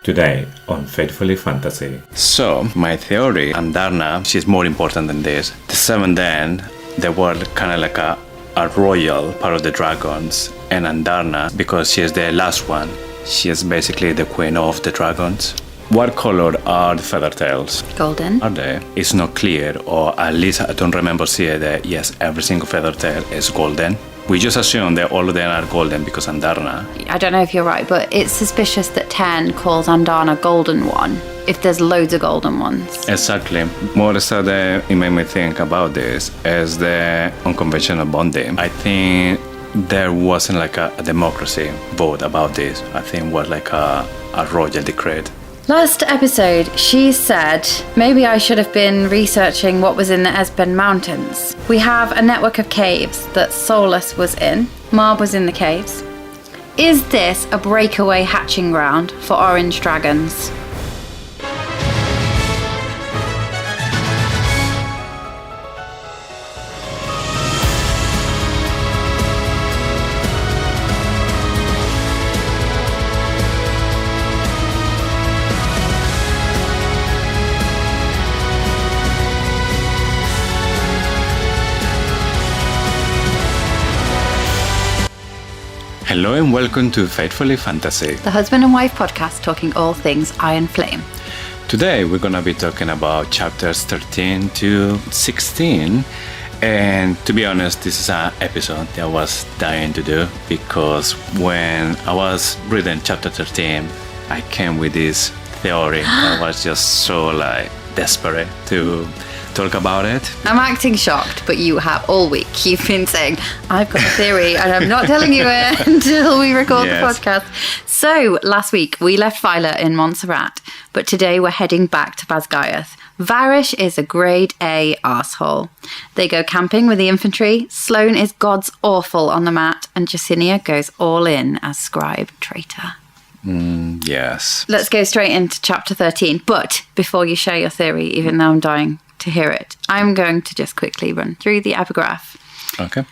Today on Faithfully Fantasy. So, my theory, Andarna, she's more important than this. The seventh then, they were kind of like a royal part of the dragons. And Andarna, because she is the last one, she is basically the queen of the dragons. What color are the feather tails? Golden. Are they? It's not clear, or at least I don't remember seeing that, yes, every single feather tail is golden. We just assume that all of them are golden because Andarna. I don't know if you're right, but it's suspicious that 10 calls Andarna Golden One, if there's loads of golden ones. Exactly. More so that it made me think about this is the unconventional bonding. I think there wasn't like a democracy vote about this. I think it was like a royal decree. Last episode, she said, maybe I should have been researching what was in the Esben Mountains. We have a network of caves that Solus was in. Marb was in the caves. Is this a breakaway hatching ground for orange dragons? Hello and welcome to Faithfully Fantasy, The husband and wife podcast talking all things Iron Flame. Today we're going to be talking about chapters 13 to 16. And to be honest, this is an episode that I was dying to do because when I was reading chapter 13, I came with this theory. I was just so desperate to talk about it. I'm acting shocked, but you have all week. You've been saying, I've got a theory and I'm not telling you it until we record the podcast. So last week we left Violet in Montserrat, but today we're heading back to Basgaiath. Varish is a grade A arsehole. They go camping with the infantry. Sloane is god's awful on the mat, and Jacinia goes all in as scribe traitor. Yes. Let's go straight into chapter 13. But before you share your theory, even though I'm dying to hear it, I'm going to just quickly run through the epigraph. Okay.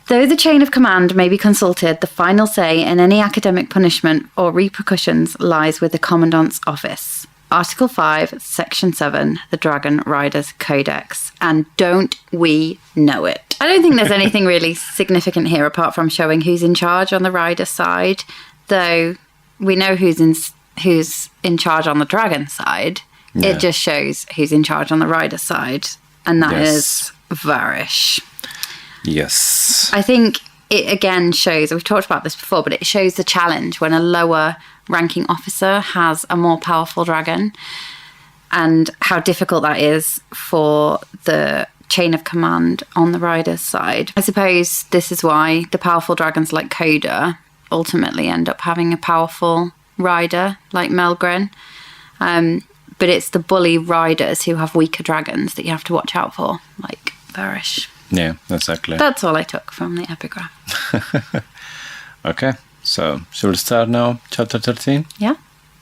Though the chain of command may be consulted, the final say in any academic punishment or repercussions lies with the Commandant's office. Article 5, Section 7, the Dragon Riders Codex. And don't we know it? I don't think there's anything really significant here apart from showing who's in charge on the rider side, though we know who's in charge on the dragon side. Yeah. It just shows who's in charge on the rider side, and that is Varish. Yes. I think it again shows, we've talked about this before, but it shows the challenge when a lower ranking officer has a more powerful dragon and how difficult that is for the chain of command on the rider's side. I suppose this is why the powerful dragons like Coda ultimately end up having a powerful rider like Melgren. But it's the bully riders who have weaker dragons that you have to watch out for, like Varish. Yeah, exactly. That's all I took from the epigraph. Okay, so should we start now, chapter 13? Yeah.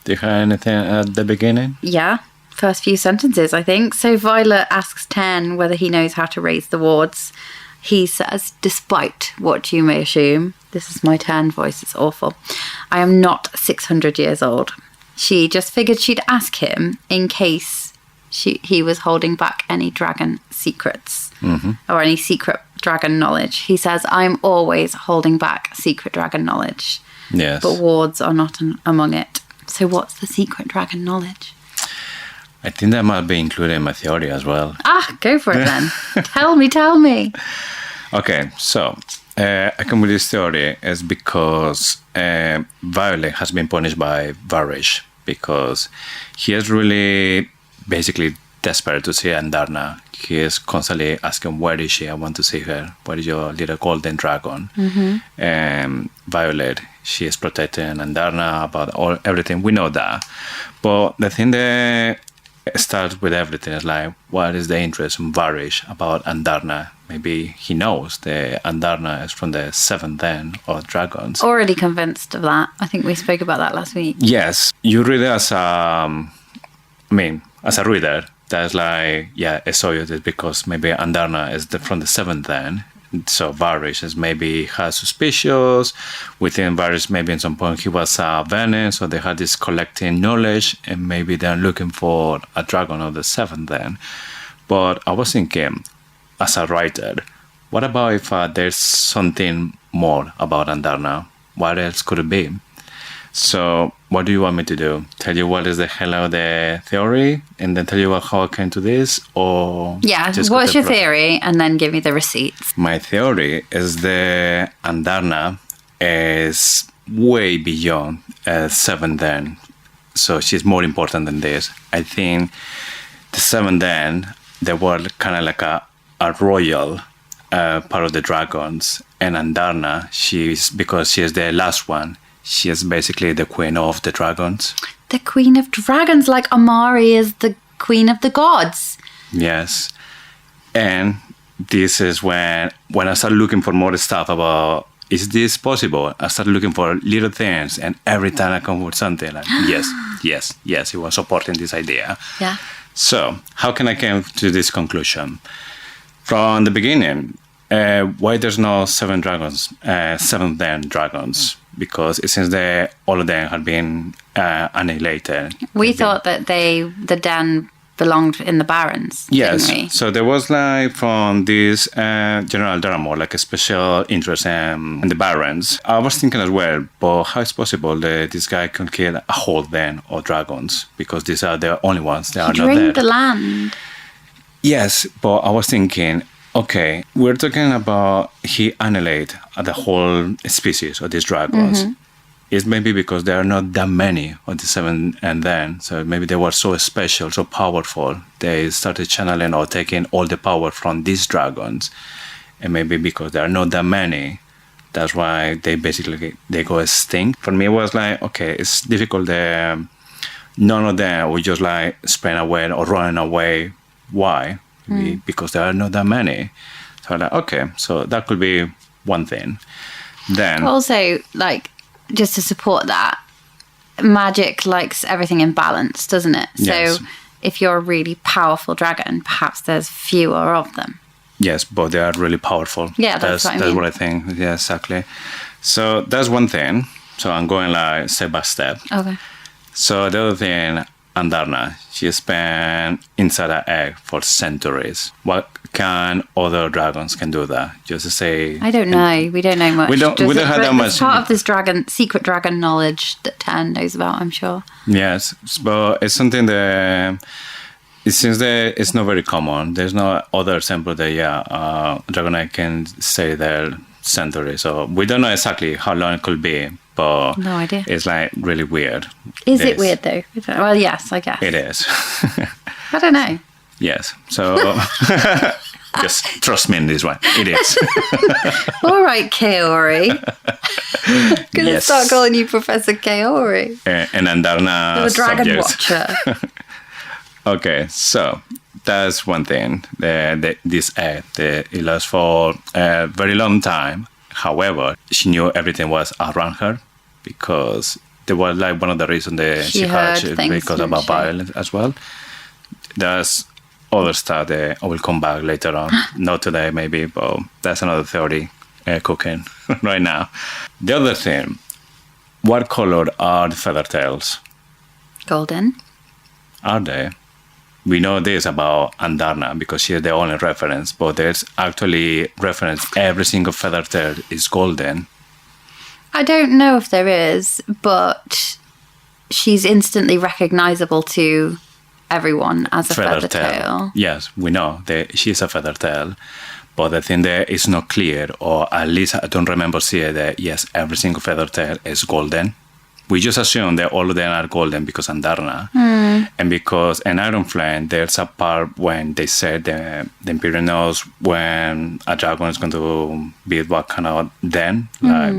Do you have anything at the beginning? Yeah, first few sentences, I think. So Violet asks Ten whether he knows how to raise the wards. He says, despite what you may assume, this is my Ten voice, it's awful, I am not 600 years old. She just figured she'd ask him in case he was holding back any dragon secrets or any secret dragon knowledge. He says, I'm always holding back secret dragon knowledge. Yes. But wards are not among it. So what's the secret dragon knowledge? I think that might be included in my theory as well. Go for it then. Tell me. Okay, so I come with this theory is because Violet has been punished by Varish because he is really basically desperate to see Andarna. He is constantly asking, where is she? I want to see her. Where is your little golden dragon? And Violet, she is protecting Andarna about everything. We know that. But the thing that starts with everything is like, what is the interest in Varish about Andarna? Maybe he knows that Andarna is from the 7th den of dragons. Already convinced of that. I think we spoke about that last week. Yes. You read it as a reader, that's like, yeah, I saw you this because maybe Andarna is from the 7th den. So Varys is maybe has suspicious. Within Varys, maybe at some point he was Venice, so they had this collecting knowledge, and maybe they're looking for a dragon of the seventh then. But I was thinking, as a writer, what about if there's something more about Andarna? What else could it be? So what do you want me to do? Tell you what is the hell of the theory and then tell you how I came to this? Or Yeah, just what's go your to theory? And then give me the receipts. My theory is the Andarna is way beyond seven then. So she's more important than this. I think the seven then, they were kind of like a royal part of the dragons. And Andarna, because she is the last one, she is basically the queen of the dragons. The queen of dragons, like Amari is the queen of the gods. Yes. And this is when I started looking for more stuff about, is this possible? I started looking for little things, and every time I come with something, like, yes, he was supporting this idea. Yeah. So, how can I come to this conclusion? From the beginning, why there's no seven then dragons? Because it seems that all of them had been annihilated. We thought that the den belonged in the barons. Yes. Didn't we? So there was like from this General Daramore, like a special interest in the barons. I was thinking as well, but how is possible that this guy can kill a whole den of dragons? Because these are the only ones that are not Drained there. the land. Yes, but I was thinking, okay, we're talking about he annihilated the whole species of these dragons. Mm-hmm. It's maybe because there are not that many of the seven and then. So maybe they were so special, so powerful. They started channeling or taking all the power from these dragons. And maybe because there are not that many, that's why they go extinct. For me, it was like, okay, it's difficult. None of them will just like sprint away or running away. Why? Because there are not that many. So I'm like, okay, so that could be one thing. Then Also, like, just to support that, magic likes everything in balance, doesn't it? Yes. So if you're a really powerful dragon, perhaps there's fewer of them. yes, but they are really powerful. Yeah, that's what I mean. what I think. Yeah, exactly. So that's one thing. So I'm going like step by step. Okay. So the other thing, Andarna, she spent inside an egg for centuries. What can other dragons can do that? Just to say, I don't know. We don't know much. We don't have that much. It's part of this secret dragon knowledge that Tan knows about, I'm sure. yes, but it's something that it seems that it's not very common. There's no other example that dragonite can stay there centuries. So we don't know exactly how long it could be, but No idea. it's like really weird. Is it weird though? Well, yes, I guess. It is. I don't know. Yes. So just trust me in this one. It is. All right, Kaori. Gonna Yes. start calling you Professor Kaori. And Andarna The dragon subjects. watcher. Okay, so that's one thing. This egg, it lasts for a very long time. However, she knew everything was around her because there was like one of the reasons that She she heard had things, because didn't about she? violence as well. There's other stuff that I will come back later on. Not today, maybe, but that's another theory cooking right now. The other thing, what color are the feather tails? Golden. Are they? We know this about Andarna because she is the only reference, but there's actually reference every single feather tail is golden. I don't know if there is, but she's instantly recognizable to everyone as a feather tail. Yes, we know that she's a feather tail, but the thing there is not clear, or at least I don't remember seeing that, yes, every single feather tail is golden. We just assume that all of them are golden because Andarna. And because in Iron Flame, there's a part when they said the Imperial knows when a dragon is going to be what kind of den. Like,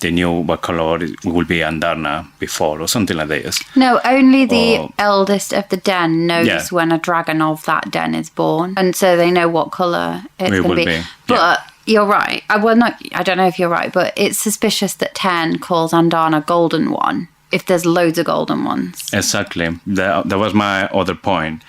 they knew what color it will be Andarna before or something like this. No, only the Or- eldest of the den knows Yeah. when a dragon of that den is born. And so they know what colour it's It going to will be. be, But you're right. I don't know if you're right, but it's suspicious that Ten calls Andarna Golden One if there's loads of golden ones. Exactly. That was my other point.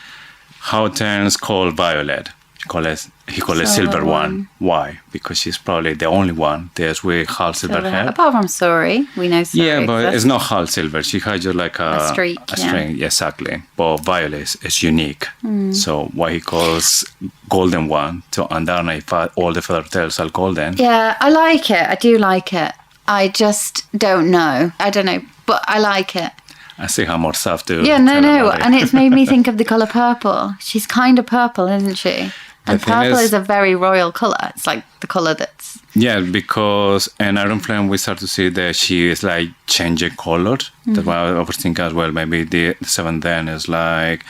How Terns call Violet. He called it Silver One. Why? Because she's probably the only one there's with half silver hair. Apart from Suri, we know Suri. Yeah, but exists. it's not half silver. She has just like a streak, string, yeah, exactly. But Violet is unique. So why he calls Golden One to Andarna if all the feather tails are golden? Yeah, I like it. I do like it. I just don't know. I don't know, but I like it. I still have more stuff to Yeah, tell no. about it. And it's made me think of the colour purple. She's kind of purple, isn't she? And The thing purple is- is a very royal colour. It's like the colour that's... Yeah, because in Iron Flame we start to see that she is like changing color. That's why I was thinking as well, maybe the seventh then is like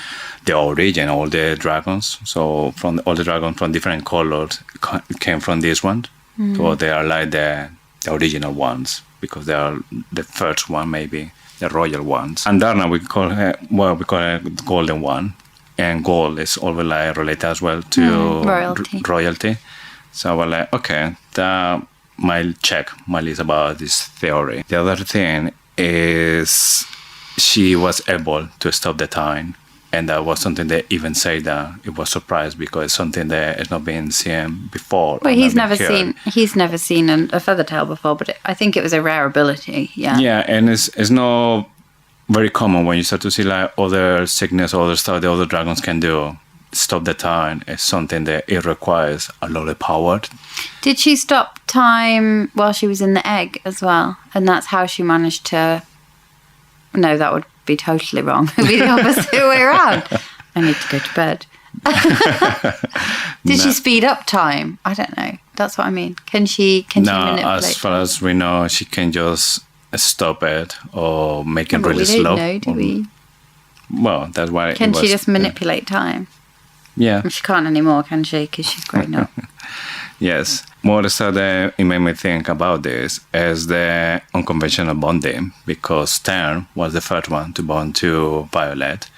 the origin, all the dragons. So from all the dragons from different colors came from this one. So they are like the original ones because they are the first one, maybe the royal ones. Andarna we call her the golden one. And gold is always like related as well to royalty. So we're like, okay, that might check my list about this theory. The other thing is she was able to stop the time. And that was something that even said that it was surprised because it's something that has not been seen before. But he's never seen a feather tail before, but I think it was a rare ability, yeah. Yeah, and it's not very common when you start to see like other sickness, other stuff the other dragons can do. Stop the time is something that it requires a lot of power. Did she stop time while she was in the egg as well? And that's how she managed to... No, that would be totally wrong. It would be the opposite way around. I need to go to bed. Did she speed up time? I don't know. That's what I mean. Can she manipulate? As far as we know, she can just stop it or make it really slow. We don't know, do we? Well, that's why. Can she just manipulate time? Yeah. She can't anymore, can she? Because she's grown up. Yes. More so that it made me think about this is the unconventional bonding because Stern was the first one to bond to Violet.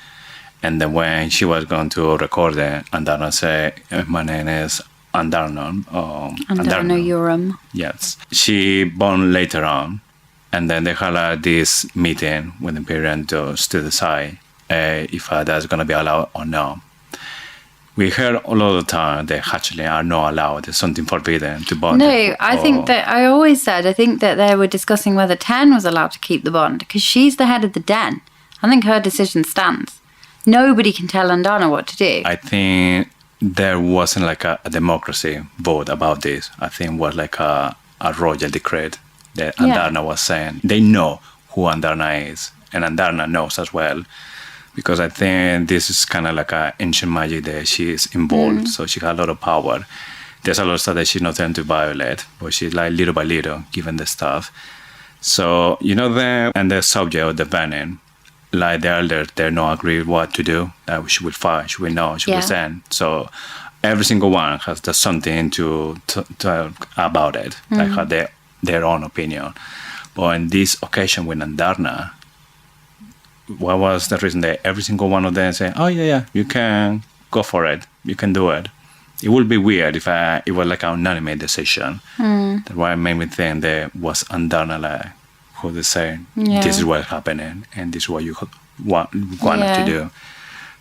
And then when she was going to record it, Andarna said, my name is Andarna. Andarna Urim. Yes. She bond later on. And then they had this meeting with the parents to decide if that's going to be allowed or not. We heard a lot of the time that actually are not allowed. There's something forbidden to bond. No, I think that I think that they were discussing whether Ten was allowed to keep the bond because she's the head of the den. I think her decision stands. Nobody can tell Andarna what to do. I think there wasn't like a democracy vote about this. I think it was like a royal decree that Andarna was saying. They know who Andarna is, and Andarna knows as well. Because I think this is kind of like an ancient magic that she is involved, so she has a lot of power. There's a lot of stuff that she's not trying to violate, but she's like little by little given the stuff. So, the subject of the banning, like the elders, they're not agreed what to do. She will fight, she will know, she will send. So every single one has something to about it, like have their own opinion. But in this occasion with Andarna, what was the reason that every single one of them say, oh, yeah, you can go for it. You can do it. It would be weird if it was like an unanimous decision. That's why it made me think that was Andarna, like, who they say, this is what's happening and this is what you want to do.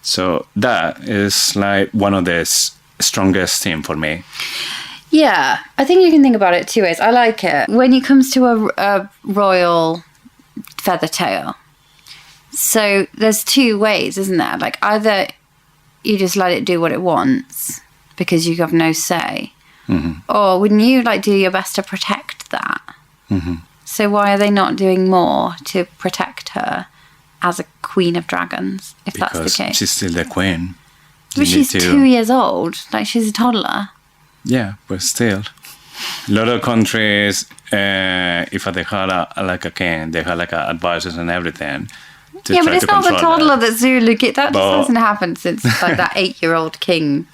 So that is like one of the strongest things for me. Yeah, I think you can think about it two ways. I like it. When it comes to a royal feather tail, so there's two ways, isn't there? Like either you just let it do what it wants because you have no say, or wouldn't you like do your best to protect that? So why are they not doing more to protect her as a queen of dragons, if that's the case? Because she's still the queen. But she's 2 years old. Like she's a toddler. Yeah, but still. A lot of countries, if they had a king, they had like advisors and everything. Yeah, but it's not the toddler that's Zulu. That just hasn't happened since like that 8-year-old king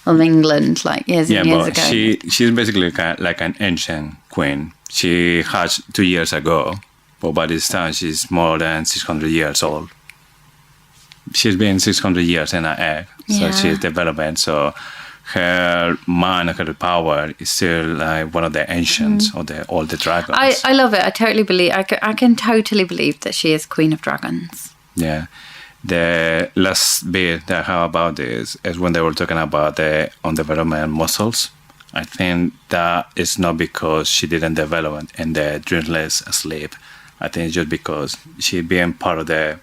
of England, like years and years ago. She's basically like an ancient queen. She hatched 2 years ago, but by this time she's more than 600 years old. She's been 600 years in an egg, so she's developing. So her mind and her power is still like one of the ancients or all the dragons. I love it. I totally believe. I can totally believe that she is Queen of Dragons. Yeah, The last bit that I have about this is when they were talking about the undeveloped muscles. I think that it's not because she didn't develop in the dreamless sleep. I think it's just because she being part of the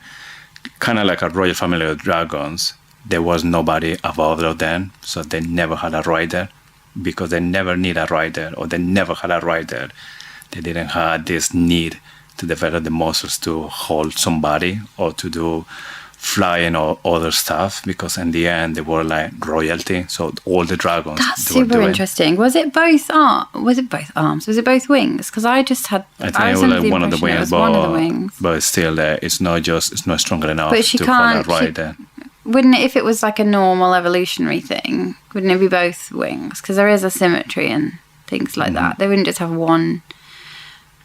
kind of like a royal family of dragons. There was nobody above them, so they never had a rider because they never need a rider, or they never had a rider. They didn't have this need to develop the muscles to hold somebody or to do flying or other stuff, because in the end they were like royalty. So all the dragons. That's they were super doing. interesting. Was it both arms? Was it both wings? Because I just had. I think it was like one of the wings, one of the wings. But still, it's not strong enough But she to can't. hold a rider. Wouldn't it, if it was like a normal evolutionary thing, wouldn't it be both wings? Because there is a symmetry and things like that. They wouldn't just have one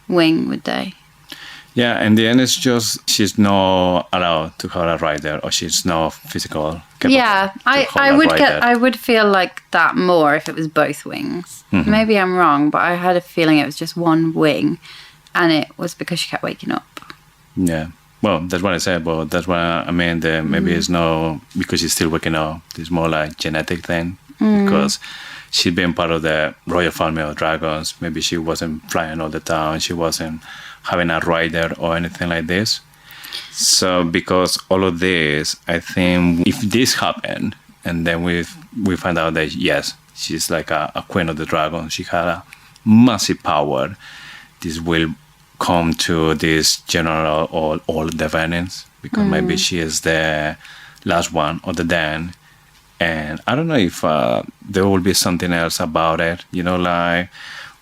wing, would they? Yeah, in the end, it's just she's not allowed to hold a rider, or she's not physical. Yeah, I would feel like that more if it was both wings. Maybe I'm wrong, but I had a feeling it was just one wing, and it was because she kept waking up. Yeah, well, that's what I said, but that's what I mean. Maybe it's not because she's still waking up. It's more like genetic thing, because she'd been part of the royal family of dragons. Maybe she wasn't flying all the time. She wasn't having a rider or anything like this. So because all of this, I think if this happened, and then we find out that yes, she's like a queen of the dragon, she had a massive power, this will come to this general or all the Venins, because maybe she is the last one of the den. And I don't know if there will be something else about it, like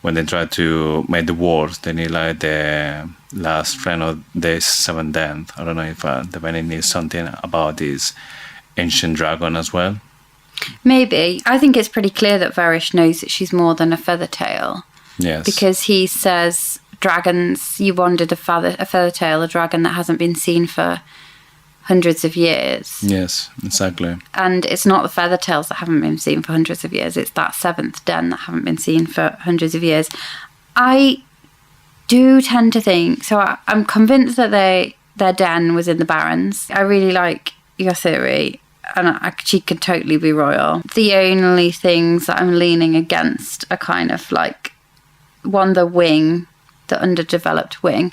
when they try to make the wars, they need like the last friend of the seventh den. I don't know if the Venin needs something about this ancient dragon as well. Maybe. I think it's pretty clear that Varish knows that she's more than a feather tail. Yes. Because he says, dragons, you wanted a feather tail, a dragon that hasn't been seen for hundreds of years. Yes, exactly. And it's not the feather tails that haven't been seen for hundreds of years. It's that seventh den that haven't been seen for hundreds of years. I do tend to think, so I'm convinced that their den was in the Barrens. I really like your theory, and she could totally be royal. The only things that I'm leaning against are kind of like, one, the wing, the underdeveloped wing.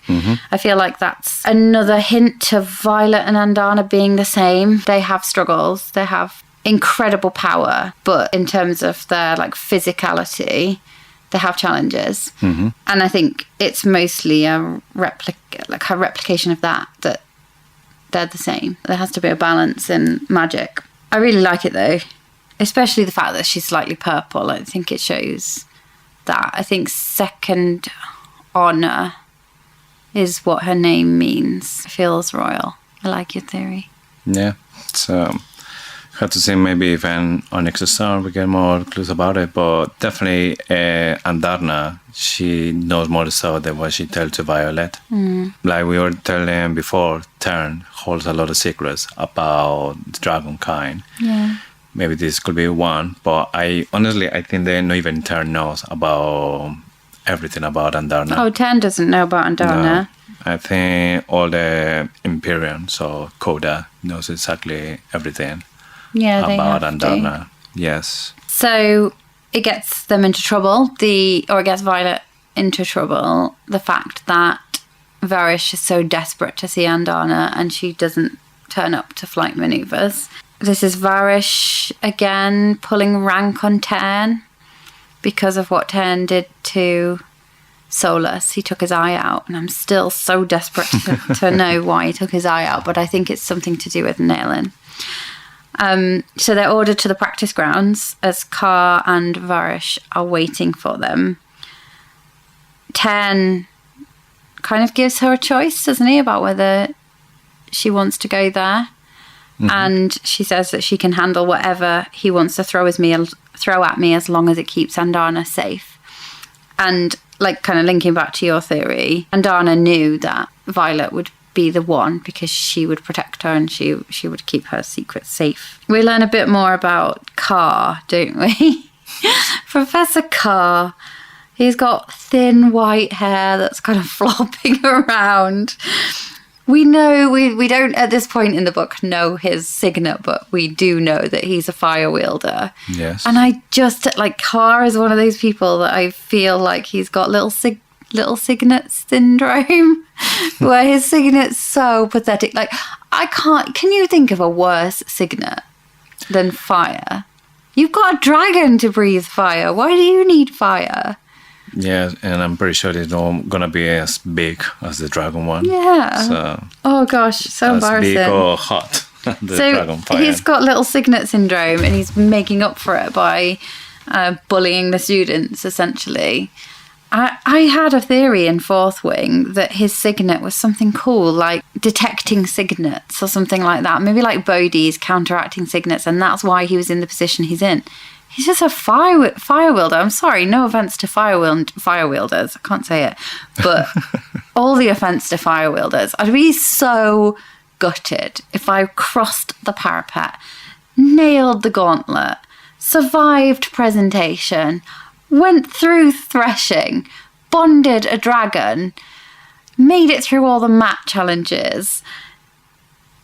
I feel like that's another hint to Violet and Andarna being the same. They have struggles. They have incredible power, but in terms of their like physicality, they have challenges. And I think it's mostly a replication of that they're the same. There has to be a balance in magic. I really like it though, especially the fact that she's slightly purple. I think it shows that. I think second honor is what her name means. It feels royal. I like your theory. Yeah, so have to say maybe if on next star we get more clues about it, but definitely Andarna, she knows more stuff than what she tells to Violet. Like we were telling before, Tern holds a lot of secrets about the dragon kind. Yeah. Maybe this could be one, but I think they not even Tern knows about everything about Andarna. Oh, Tern doesn't know about Andarna. No, I think all the Imperium, so Coda, knows exactly everything about Andarna. Yes. So it gets them into trouble, or it gets Violet into trouble, the fact that Varish is so desperate to see Andarna and she doesn't turn up to flight maneuvers. This is Varish again pulling rank on Tern because of what Tern did to Solus. He took his eye out, and I'm still so desperate to know why he took his eye out, but I think it's something to do with Naelin. So they're ordered to the practice grounds as Car and Varish are waiting for them. Tern kind of gives her a choice, doesn't he, about whether she wants to go there. And she says that she can handle whatever he wants to throw at me as long as it keeps Andarna safe. And like kind of linking back to your theory, Andarna knew that Violet would be the one because she would protect her and she would keep her secret safe. We learn a bit more about Carr, don't we? Professor Carr. He's got thin white hair that's kind of flopping around. We know, we don't at this point in the book know his signet, but we do know that he's a fire wielder. Yes. And I just, like, Carr is one of those people that I feel like he's got little signet syndrome, where his signet's so pathetic. Like, can you think of a worse signet than fire? You've got a dragon to breathe fire. Why do you need fire? Yeah, and I'm pretty sure it's not gonna be as big as the dragon one. Yeah. So oh gosh, so as embarrassing. big or hot. The dragon fire. He's got little signet syndrome, and he's making up for it by bullying the students, essentially. I had a theory in Fourth Wing that his signet was something cool, like detecting signets or something like that. Maybe like Bodhi's counteracting signets, and that's why he was in the position he's in. He's just a fire wielder. I'm sorry, no offense to fire wielders. I can't say it. But all the offense to fire wielders. I'd be so gutted if I crossed the parapet, nailed the gauntlet, survived presentation, went through threshing, bonded a dragon, made it through all the mat challenges,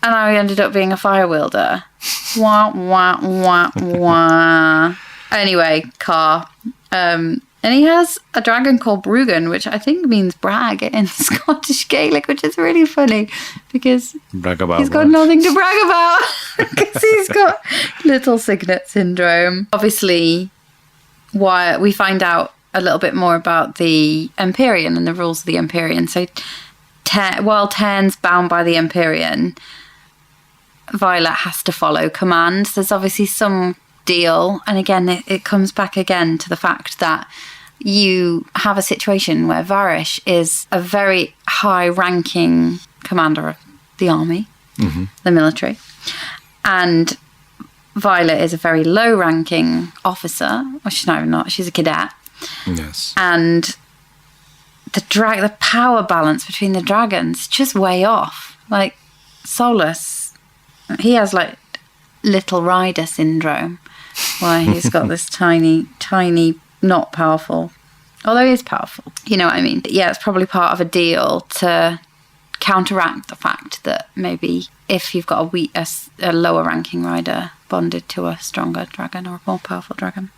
and I ended up being a fire wielder. Wah, wah, wah, wah. Anyway, Carr. And he has a dragon called Brugan, which I think means brag in Scottish Gaelic, which is really funny because brag about he's got what? nothing to brag about because he's got little signet syndrome. Obviously, why we find out a little bit more about the Empyrean and the rules of the Empyrean. So while Tern's bound by the Empyrean, Violet has to follow commands. There's obviously some deal, and again it comes back again to the fact that you have a situation where Varish is a very high-ranking commander of the army, the military, and Violet is a very low-ranking officer. Well, she's not even not. She's a cadet. Yes. And the power balance between the dragons just way off. Like Solus, he has like little rider syndrome, where he's got this tiny, not powerful. Although he is powerful, you know what I mean. Yeah, it's probably part of a deal to counteract the fact that maybe if you've got a lower ranking rider bonded to a stronger dragon or a more powerful dragon.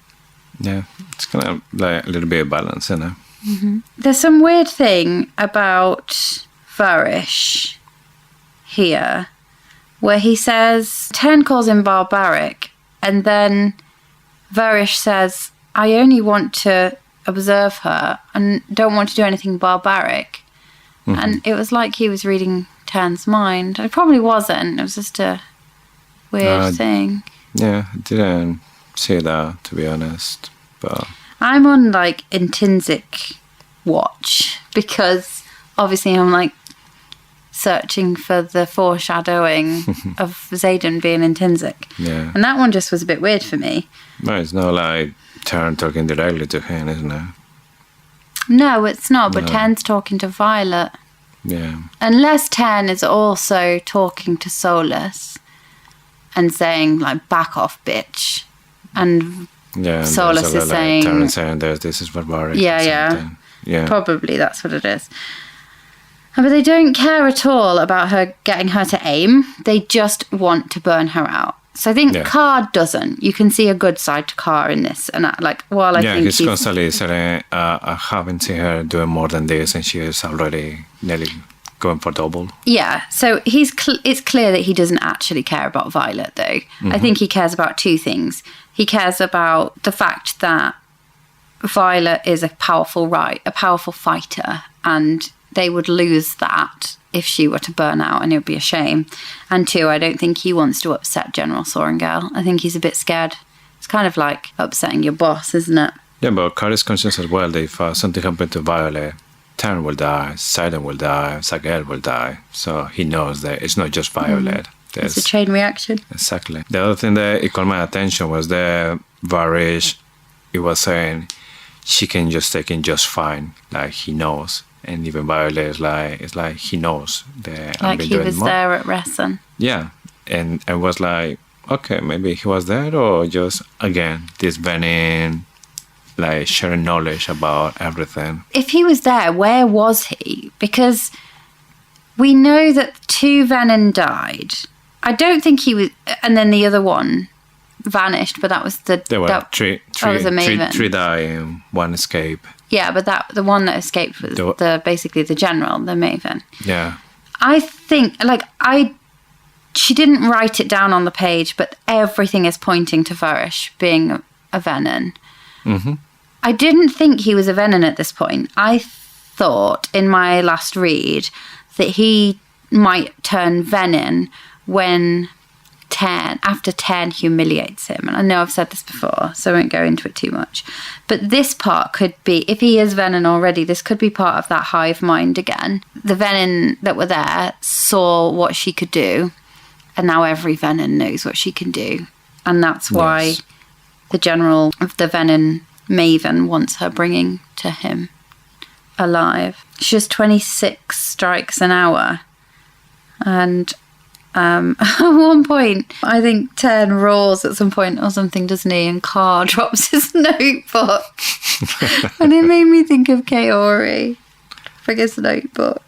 Yeah, it's kind of like a little bit of balance, you know. There's some weird thing about Varish here where he says, Tern calls him barbaric, and then Varish says, I only want to observe her and don't want to do anything barbaric. And it was like he was reading Tern's mind. It probably wasn't. It was just a weird thing. Yeah, I didn't see that, to be honest. But I'm on like intrinsic watch because obviously I'm like searching for the foreshadowing of Xaden being intrinsic. yeah, And that one just was a bit weird for me. no, it's not like Tern talking directly to him, isn't it? No, it's not, but No. Tern's talking to Violet. Yeah, Unless Tern is also talking to Solus and saying, like, back off, bitch. And yeah. and Solus there's is a lot, like, saying- Tern saying this is barbaric. or Yeah. something. Yeah. probably that's what it is. But they don't care at all about her getting her to aim. They just want to burn her out. So I think Yeah. Carr doesn't. You can see a good side to Carr in this. And while I Yeah, think he's constantly saying, I haven't seen her doing more than this, and she is already nearly going for double. Yeah, so it's clear that he doesn't actually care about Violet, though. I think he cares about two things. He cares about the fact that Violet is a powerful fighter, and they would lose that if she were to burn out, and it would be a shame. And two, I don't think he wants to upset General Sorrengail. I think he's a bit scared. It's kind of like upsetting your boss, isn't it? Yeah, but Carl is conscious as well that if something happened to Violet, Tern will die, Sidon will die, Sagael will die. So he knows that it's not just Violet. It's a chain reaction. Exactly. The other thing that it caught my attention was that Varish, he was saying she can just take it just fine, like he knows. And even Violet is like he knows that I've Like been he doing was more. there at Resson. Yeah, and I was like, okay, maybe he was there, or just again this venom, like sharing knowledge about everything. If he was there, where was he? Because we know that 2 venin died. I don't think he was, and then the other one vanished, but that was There were that was a maven. three die and 1 escape. Yeah, but the one that escaped was basically the general, the maven. Yeah. I think, she didn't write it down on the page, but everything is pointing to Varish being a venin. Mm-hmm. I didn't think he was a venin at this point. I thought in my last read that he might turn venin when after 10 humiliates him. And I know I've said this before, so I won't go into it too much. But this part could be, if he is venin already, this could be part of that hive mind again. The venin that were there saw what she could do, and now every venin knows what she can do. And that's why the general of the venin maven wants her bringing to him alive. She has 26 strikes an hour. And at one point, I think 10 roars at some point or something, doesn't he? And Carr drops his notebook. And it made me think of Kaori for his notebook.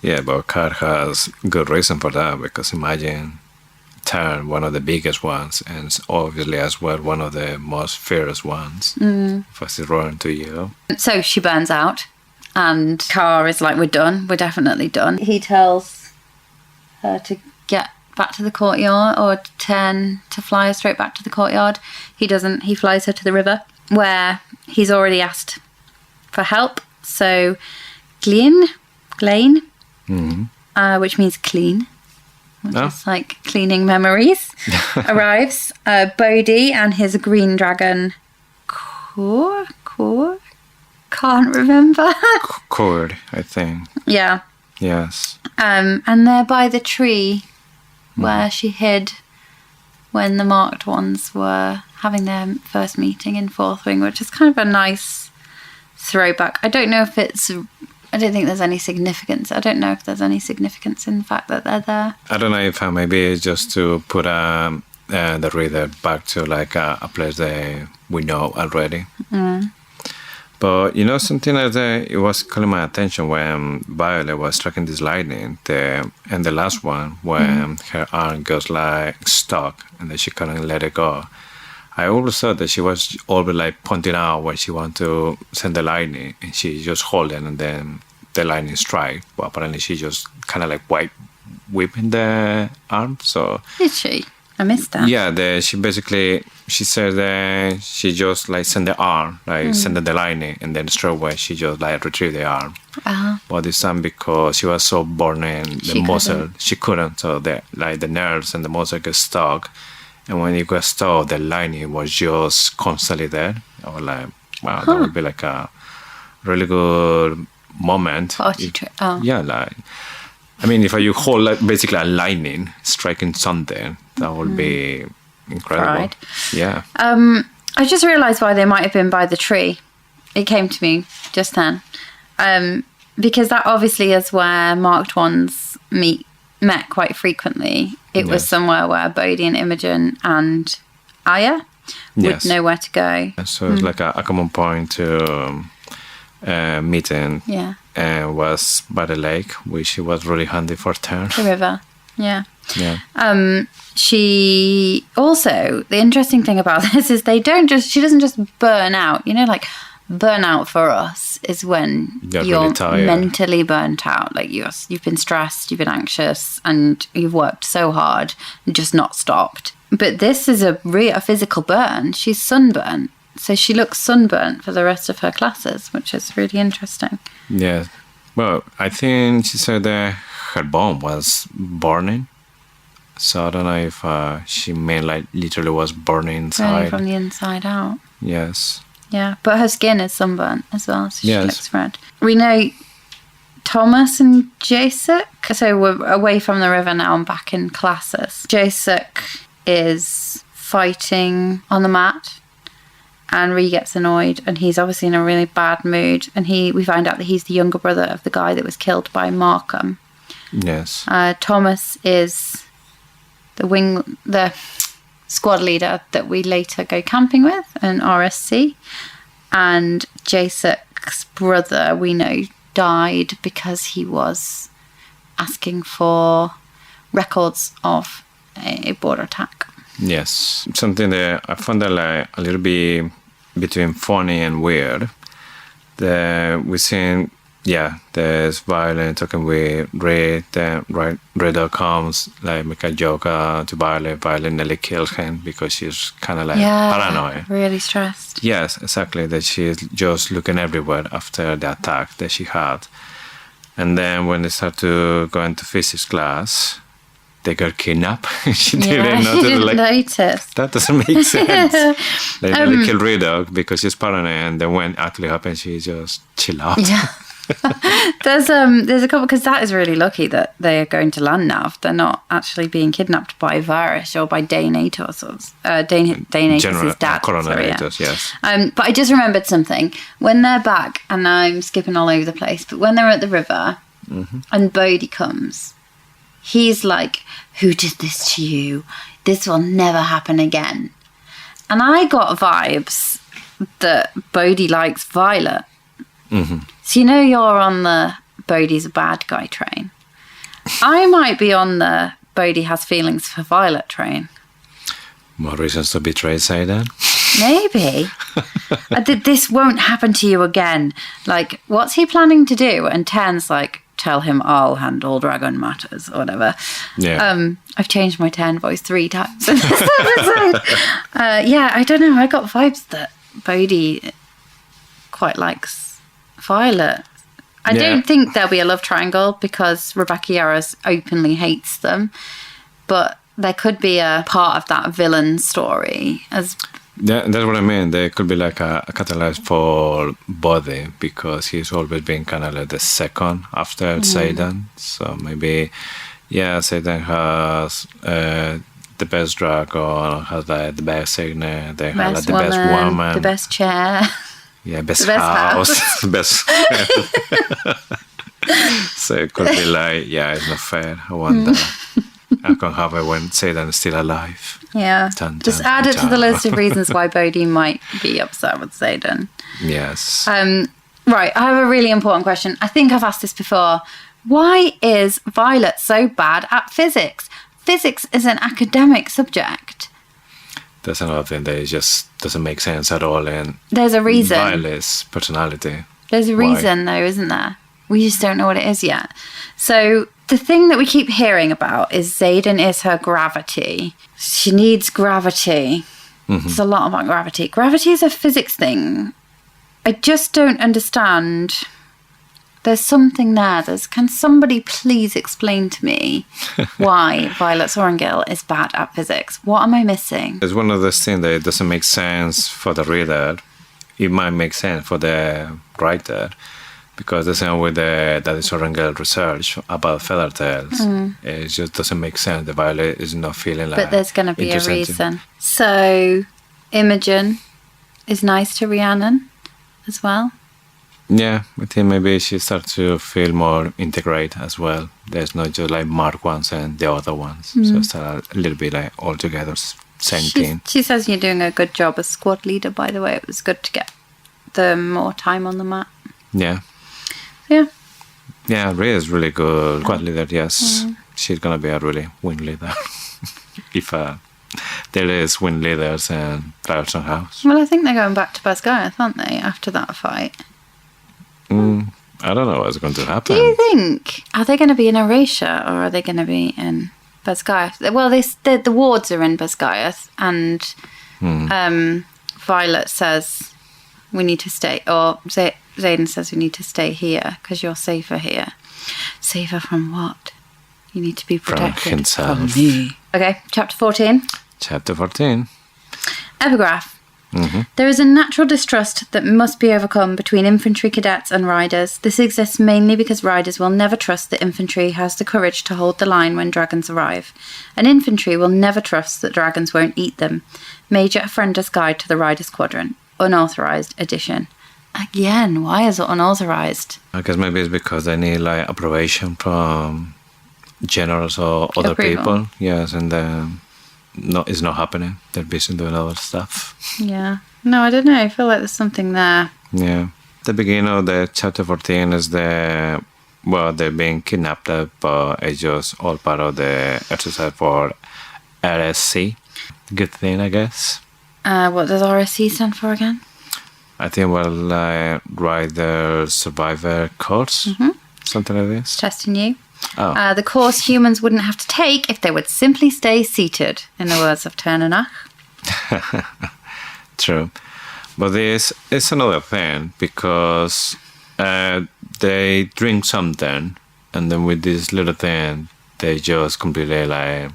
Yeah, but Carr has good reason for that, because imagine Tarn, one of the biggest ones, and obviously as well one of the most fierce ones, first roaring to you. So she burns out, and Carr is like, we're done, we're definitely done. He tells her to get back to the courtyard, or to fly her straight back to the courtyard. He doesn't, he flies her to the river, where he's already asked for help. So Glean, which means clean, which is like cleaning memories, arrives. Bodhi and his green dragon, Cord? Can't remember. Cord, I think. Yeah. Yes. And they're by the tree where she hid when the marked ones were having their first meeting in Fourth Wing, which is kind of a nice throwback. I don't think there's any significance. I don't know if there's any significance in the fact that they're there. I don't know if maybe it's just to put the reader back to like a place that we know already. But you know, something like that, it was calling my attention when Violet was striking this lightning, and the last one, when her arm goes like stuck and then she couldn't let it go. I always thought that she was always like pointing out where she wanted to send the lightning, and she just hold it and then the lightning strike. But apparently she just kind of like whipping the arm. So did she? I missed that. Yeah, she said that she just like send the arm, like send the lightning, and then straight away she just like retrieve the arm. But this time, because she was so burning the muscle, she couldn't. So the nerves and the muscle get stuck, and when it got stuck, the lightning was just constantly there. I was like, wow, that would be like a really good moment. Yeah, like. I mean, if you hold like basically a lightning striking something, that would be incredible. Right. Yeah. I just realised why they might have been by the tree. It came to me just then. Because that obviously is where marked ones met quite frequently. It was somewhere where Bodhi and Imogen and Aya would know where to go. So it's like a common point to meeting. Yeah. And was by the lake, which was really handy for Tarn. The river, yeah. Yeah. She also, the interesting thing about this is she doesn't just burn out. You know, like burnout for us is when you're really mentally burnt out. Like you've been stressed, you've been anxious, and you've worked so hard and just not stopped. But this is a physical burn. She's sunburnt. So she looks sunburnt for the rest of her classes, which is really interesting. Yeah. Well, I think she said that her bone was burning. So I don't know if she meant like literally was burning inside. Burning from the inside out. Yes. Yeah, but her skin is sunburnt as well, so she looks red. We know Thomas and Jasek. So we're away from the river now and back in classes. Jasek is fighting on the mat. And Ree gets annoyed, and he's obviously in a really bad mood. And we find out that he's the younger brother of the guy that was killed by Markham. Yes. Thomas is the squad leader that we later go camping with in RSC. And Jasek's brother, we know, died because he was asking for records of a border attack. Yes, something that I found that like a little bit between funny and weird. We're seeing, there's Violet talking with Ray. Then Ray comes like make a joke to Violet. Violet nearly kills him because she's kind of like paranoid. Really stressed. Yes, exactly. That she's just looking everywhere after the attack that she had. And then when they start to go into physics class, they got kidnapped. She didn't notice. That doesn't make sense. They really killed Redog because she's paranoid, and then when it actually happens, she just chill out. Yeah. There's a couple, because that is really lucky that they are going to land now. They're not actually being kidnapped by Varish or by Daenatos, Daenatos' dad. Coronatus, yes. But I just remembered something. When they're back, and I'm skipping all over the place, but when they're at the river and Bodhi comes, he's like, "Who did this to you? This will never happen again." And I got vibes that Bodhi likes Violet. So you're on the Bodhi's a bad guy train. I might be on the Bodhi has feelings for Violet train. More reasons to betray Zayden? Maybe. This won't happen to you again. Like, what's he planning to do? And Ten's like, tell him I'll handle dragon matters or whatever. Yeah. I've changed my Ten voice 3 times in this episode. I don't know. I got vibes that Bodhi quite likes Violet. I don't think there'll be a love triangle because Rebecca Yarros openly hates them, but there could be a part of that villain story as. Yeah, that's what I mean. There could be like a catalyst for Bodhi because he's always been kind of like the second after Zayden. So maybe, Zayden has the best dragon, has like the best signet, they have like the best woman, the best chair. Yeah, best house. Best. So it could be like, it's not fair. I wonder. I can't have it when Zayden is still alive. Yeah. Just add it to the list of reasons why Bodhi might be upset with Zayden. Yes. Right, I have a really important question. I think I've asked this before. Why is Violet so bad at physics? Physics is an academic subject. That's another thing that just doesn't make sense at all. And there's a reason. Violet's personality. There's a reason, though, isn't there? We just don't know what it is yet. So the thing that we keep hearing about is Zayden is her gravity. She needs gravity. There's a lot about gravity. Gravity is a physics thing. I just don't understand. There's something there. Can somebody please explain to me why Violet Sorrengill is bad at physics? What am I missing? It's one of those things that it doesn't make sense for the reader. It might make sense for the writer because the same with the Daddy Sorrengill research about feather tails. It just doesn't make sense. The Violet is not feeling like. But there's going to be a reason. So Imogen is nice to Rhiannon as well. Yeah, I think maybe she starts to feel more integrated as well. There's not just like Mark ones and the other ones. So it's a little bit like all together, same team. She says you're doing a good job as squad leader, by the way. It was good to get the more time on the map. Yeah. Yeah. Yeah, Rhea is really good. Squad leader, yes. She's going to be a really win leader. If there is win leaders and Pirates House. Well, I think they're going back to Basgiath, aren't they, after that fight? I don't know what's going to happen. Do you think? Are they going to be in Erasure or are they going to be in Basgiath? Well, the wards are in Basgiath, and Violet says we need to stay, or Zayden says we need to stay here because you're safer here. Safer from what? You need to be protected from himself. From me. Okay, chapter 14. Chapter 14. Epigraph. There is a natural distrust that must be overcome between infantry cadets and riders. This exists mainly because riders will never trust that infantry has the courage to hold the line when dragons arrive. And infantry will never trust that dragons won't eat them. Major Offender's Guide to the Rider Squadron. Unauthorized edition. Again, why is it unauthorized? I guess maybe it's because they need like approbation from generals or other people. Yes, and then it's not happening. They're busy doing other stuff. Yeah. No, I don't know. I feel like there's something there. Yeah. The beginning of the chapter 14 is the well, they're being kidnapped, but it's just all part of the exercise for RSC. Good thing, I guess. What does RSC stand for again? I think, well, Rider Survivor course, something like this. Testing you. Oh. The course humans wouldn't have to take if they would simply stay seated, in the words of Ternanach. True. But this is another thing, because they drink something, and then with this little thing, they just completely like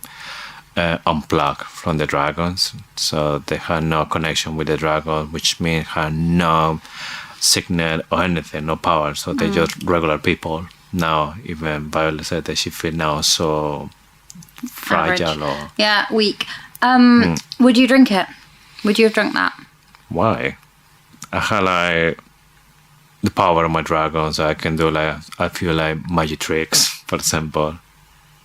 unplug from the dragons. So they have no connection with the dragon, which means have no signal or anything, no power. So they're just regular people. Now, even Violet said that she feels now so fragile. Or Yeah, weak. Would you drink it? Would you have drunk that? why? I have like the power of my dragon, so I can do like, I feel like magic tricks, for example.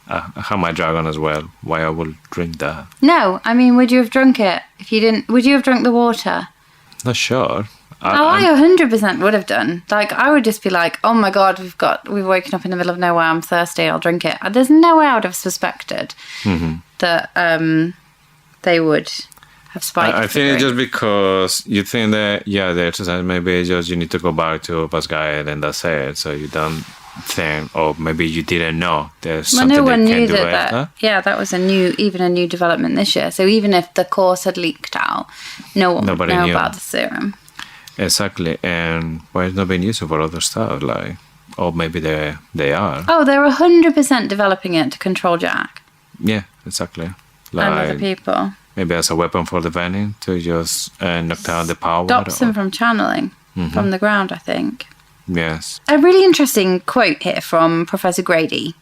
I have my dragon as well. Why I will drink that? No, I mean, would you have drunk it if you didn't? Would you have drunk the water? Not sure. I 100% would have done. Like, I would just be like, oh my God, we've woken up in the middle of nowhere, I'm thirsty, I'll drink it. There's no way I would have suspected that they would have spiked. I think it's just because you think that, the exercise, maybe it's just you need to go back to Pascal and that's it. So you don't think, or maybe you didn't know there's something no one they can knew do after. that was a new development this year. So even if the course had leaked out, no one would know about the serum. Exactly, and why it's not being used for other stuff, like, or maybe they are. Oh, they're 100% developing it to control Jack Yeah, exactly. and other people. Maybe as a weapon for the venom to just knock down the power. Stops him from channeling from the ground, I think. Yes. A really interesting quote here from Professor Grady,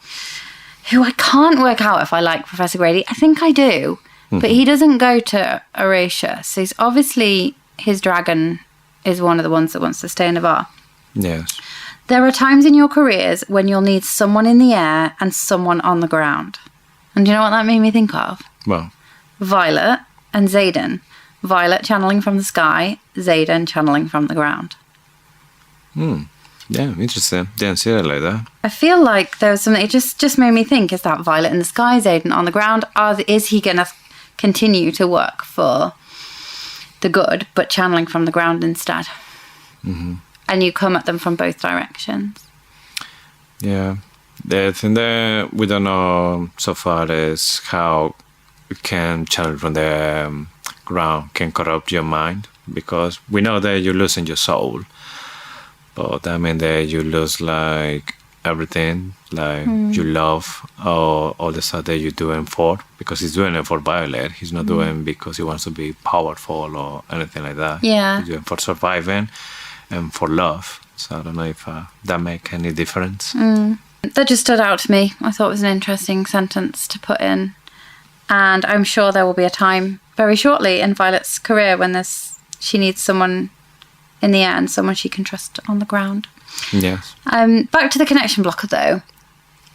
who I can't work out if I like Professor Grady. I think I do, but he doesn't go to Eurasia, so he's obviously his dragon is one of the ones that wants to stay in the bar. Yes. There are times in your careers when you'll need someone in the air and someone on the ground. And do you know what that made me think of? Well, Violet and Xaden. Violet channeling from the sky, Xaden channeling from the ground. yeah, interesting. Didn't see it like that. I feel like there was something, it just made me think, is that Violet in the sky, Xaden on the ground? Is he going to continue to work for the good, but channeling from the ground instead? And you come at them from both directions. Yeah. The thing that we don't know so far is how you can channel from the ground can corrupt your mind, because we know that you're losing your soul, but that means that you lose like everything, like your love or all the stuff that you're doing for, because he's doing it for Violet. He's not doing because he wants to be powerful or anything like that. Yeah. He's doing it for surviving and for love. So I don't know if that make any difference. That just stood out to me. I thought it was an interesting sentence to put in. And I'm sure there will be a time very shortly in Violet's career when she needs someone in the air and someone she can trust on the ground. Yes. Back to the connection blocker, though.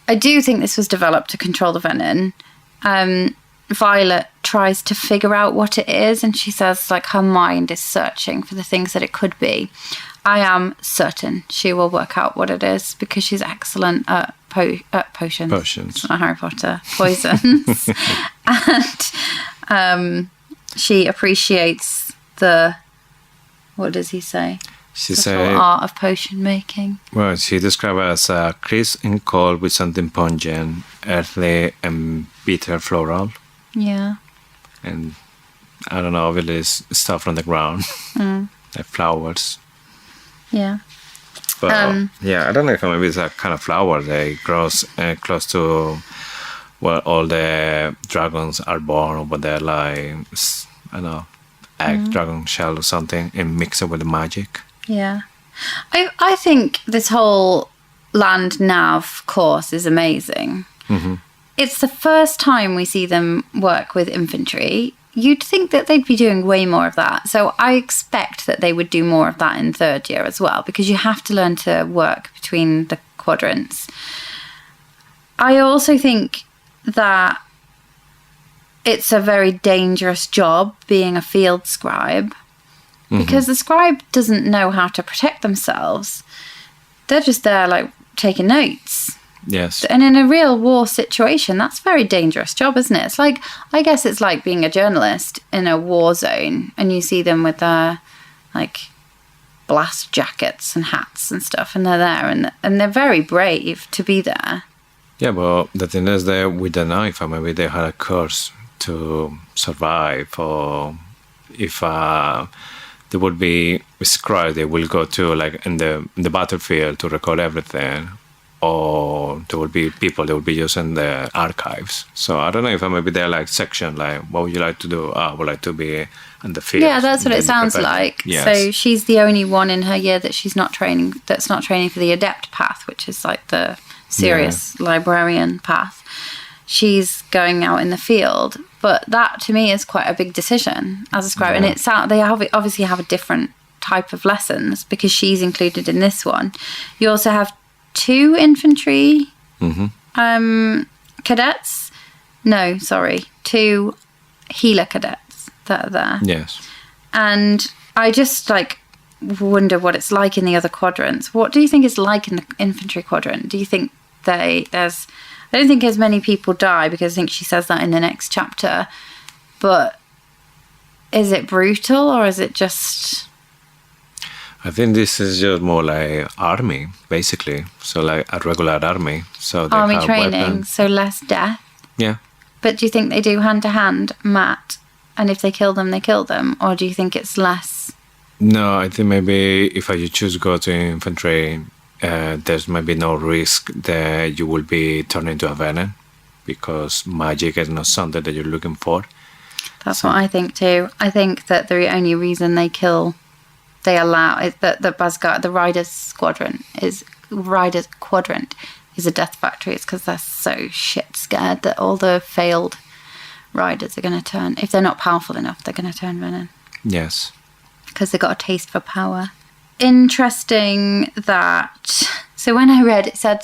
I do think this was developed to control the venom. Violet tries to figure out what it is, and she says, like, her mind is searching for the things that it could be. I am certain she will work out what it is, because she's excellent at potions. Potions. Not Harry Potter. Poisons. And she appreciates the... What does he say? She The said, full art of potion making. well, she described it as crisp and cold with something pungent, earthly and bitter floral. Yeah. And I don't know, obviously it's stuff from the ground, like flowers. Yeah. But yeah, I don't know if maybe it's a kind of flower that grows close to where all the dragons are born, but they're like, I don't know, egg, dragon shell or something, and mix it with the magic. Yeah. I think this whole land nav course is amazing. It's the first time we see them work with infantry. You'd think that they'd be doing way more of that. So I expect that they would do more of that in third year as well, because you have to learn to work between the quadrants. I also think that it's a very dangerous job being a field scribe, because the scribe doesn't know how to protect themselves. They're just there, like, taking notes. Yes. And in a real war situation, that's a very dangerous job, isn't it? It's like, I guess it's like being a journalist in a war zone, and you see them with their, like, blast jackets and hats and stuff, and they're there, and they're very brave to be there. Yeah, but the thing is that with the knife, maybe they had a course to survive, or if there would be scribes, they will go to, like, in the battlefield to record everything, or there will be people that will be using the archives. So I don't know if maybe they're like section, like, what would you like to do? I would like to be in the field. Yeah, that's what it sounds like. Yes. So she's the only one in her year that that's not training for the adept path, which is like the serious librarian path. She's going out in the field, but that to me is quite a big decision as a scribe. And they obviously have a different type of lessons because she's included in this one. You also have 2 infantry cadets. No, sorry, 2 healer cadets that are there. Yes. And I just like wonder what it's like in the other quadrants. What do you think it's like in the infantry quadrant? Do you think I don't think as many people die, because I think she says that in the next chapter. But is it brutal, or is it just... I think this is just more like army, basically. So like a regular army. So they army have training, weapons. so less death. Yeah. But do you think they do hand-to-hand, Matt? And if they kill them, they kill them? Or do you think it's less? No, I think maybe if you choose to go to infantry, there's maybe no risk that you will be turned into a venom, because magic is not something that you're looking for. That's what I think too. I think that the only reason they allow is that the Basgard, the Riders Quadrant is a death factory. It's because they're so shit scared that all the failed riders are going to turn, if they're not powerful enough, they're going to turn venom. Yes. Because they've got a taste for power. Interesting that... So when I read, it said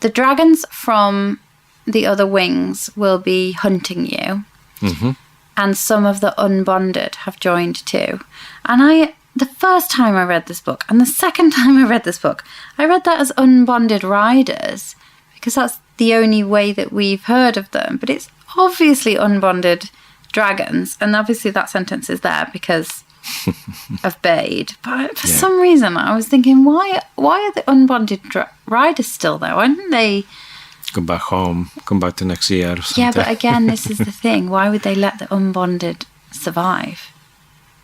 the dragons from the other wings will be hunting you. Mm-hmm. And some of the unbonded have joined too. And the first time I read this book, and the second time I read this book, I read that as unbonded riders, because that's the only way that we've heard of them. But it's obviously unbonded dragons, and obviously that sentence is there because of Bade. But for some reason, I was thinking, why are the unbonded riders still there? Why didn't they go back home, come back to next year or something? Yeah, but again, this is the thing. Why would they let the unbonded survive?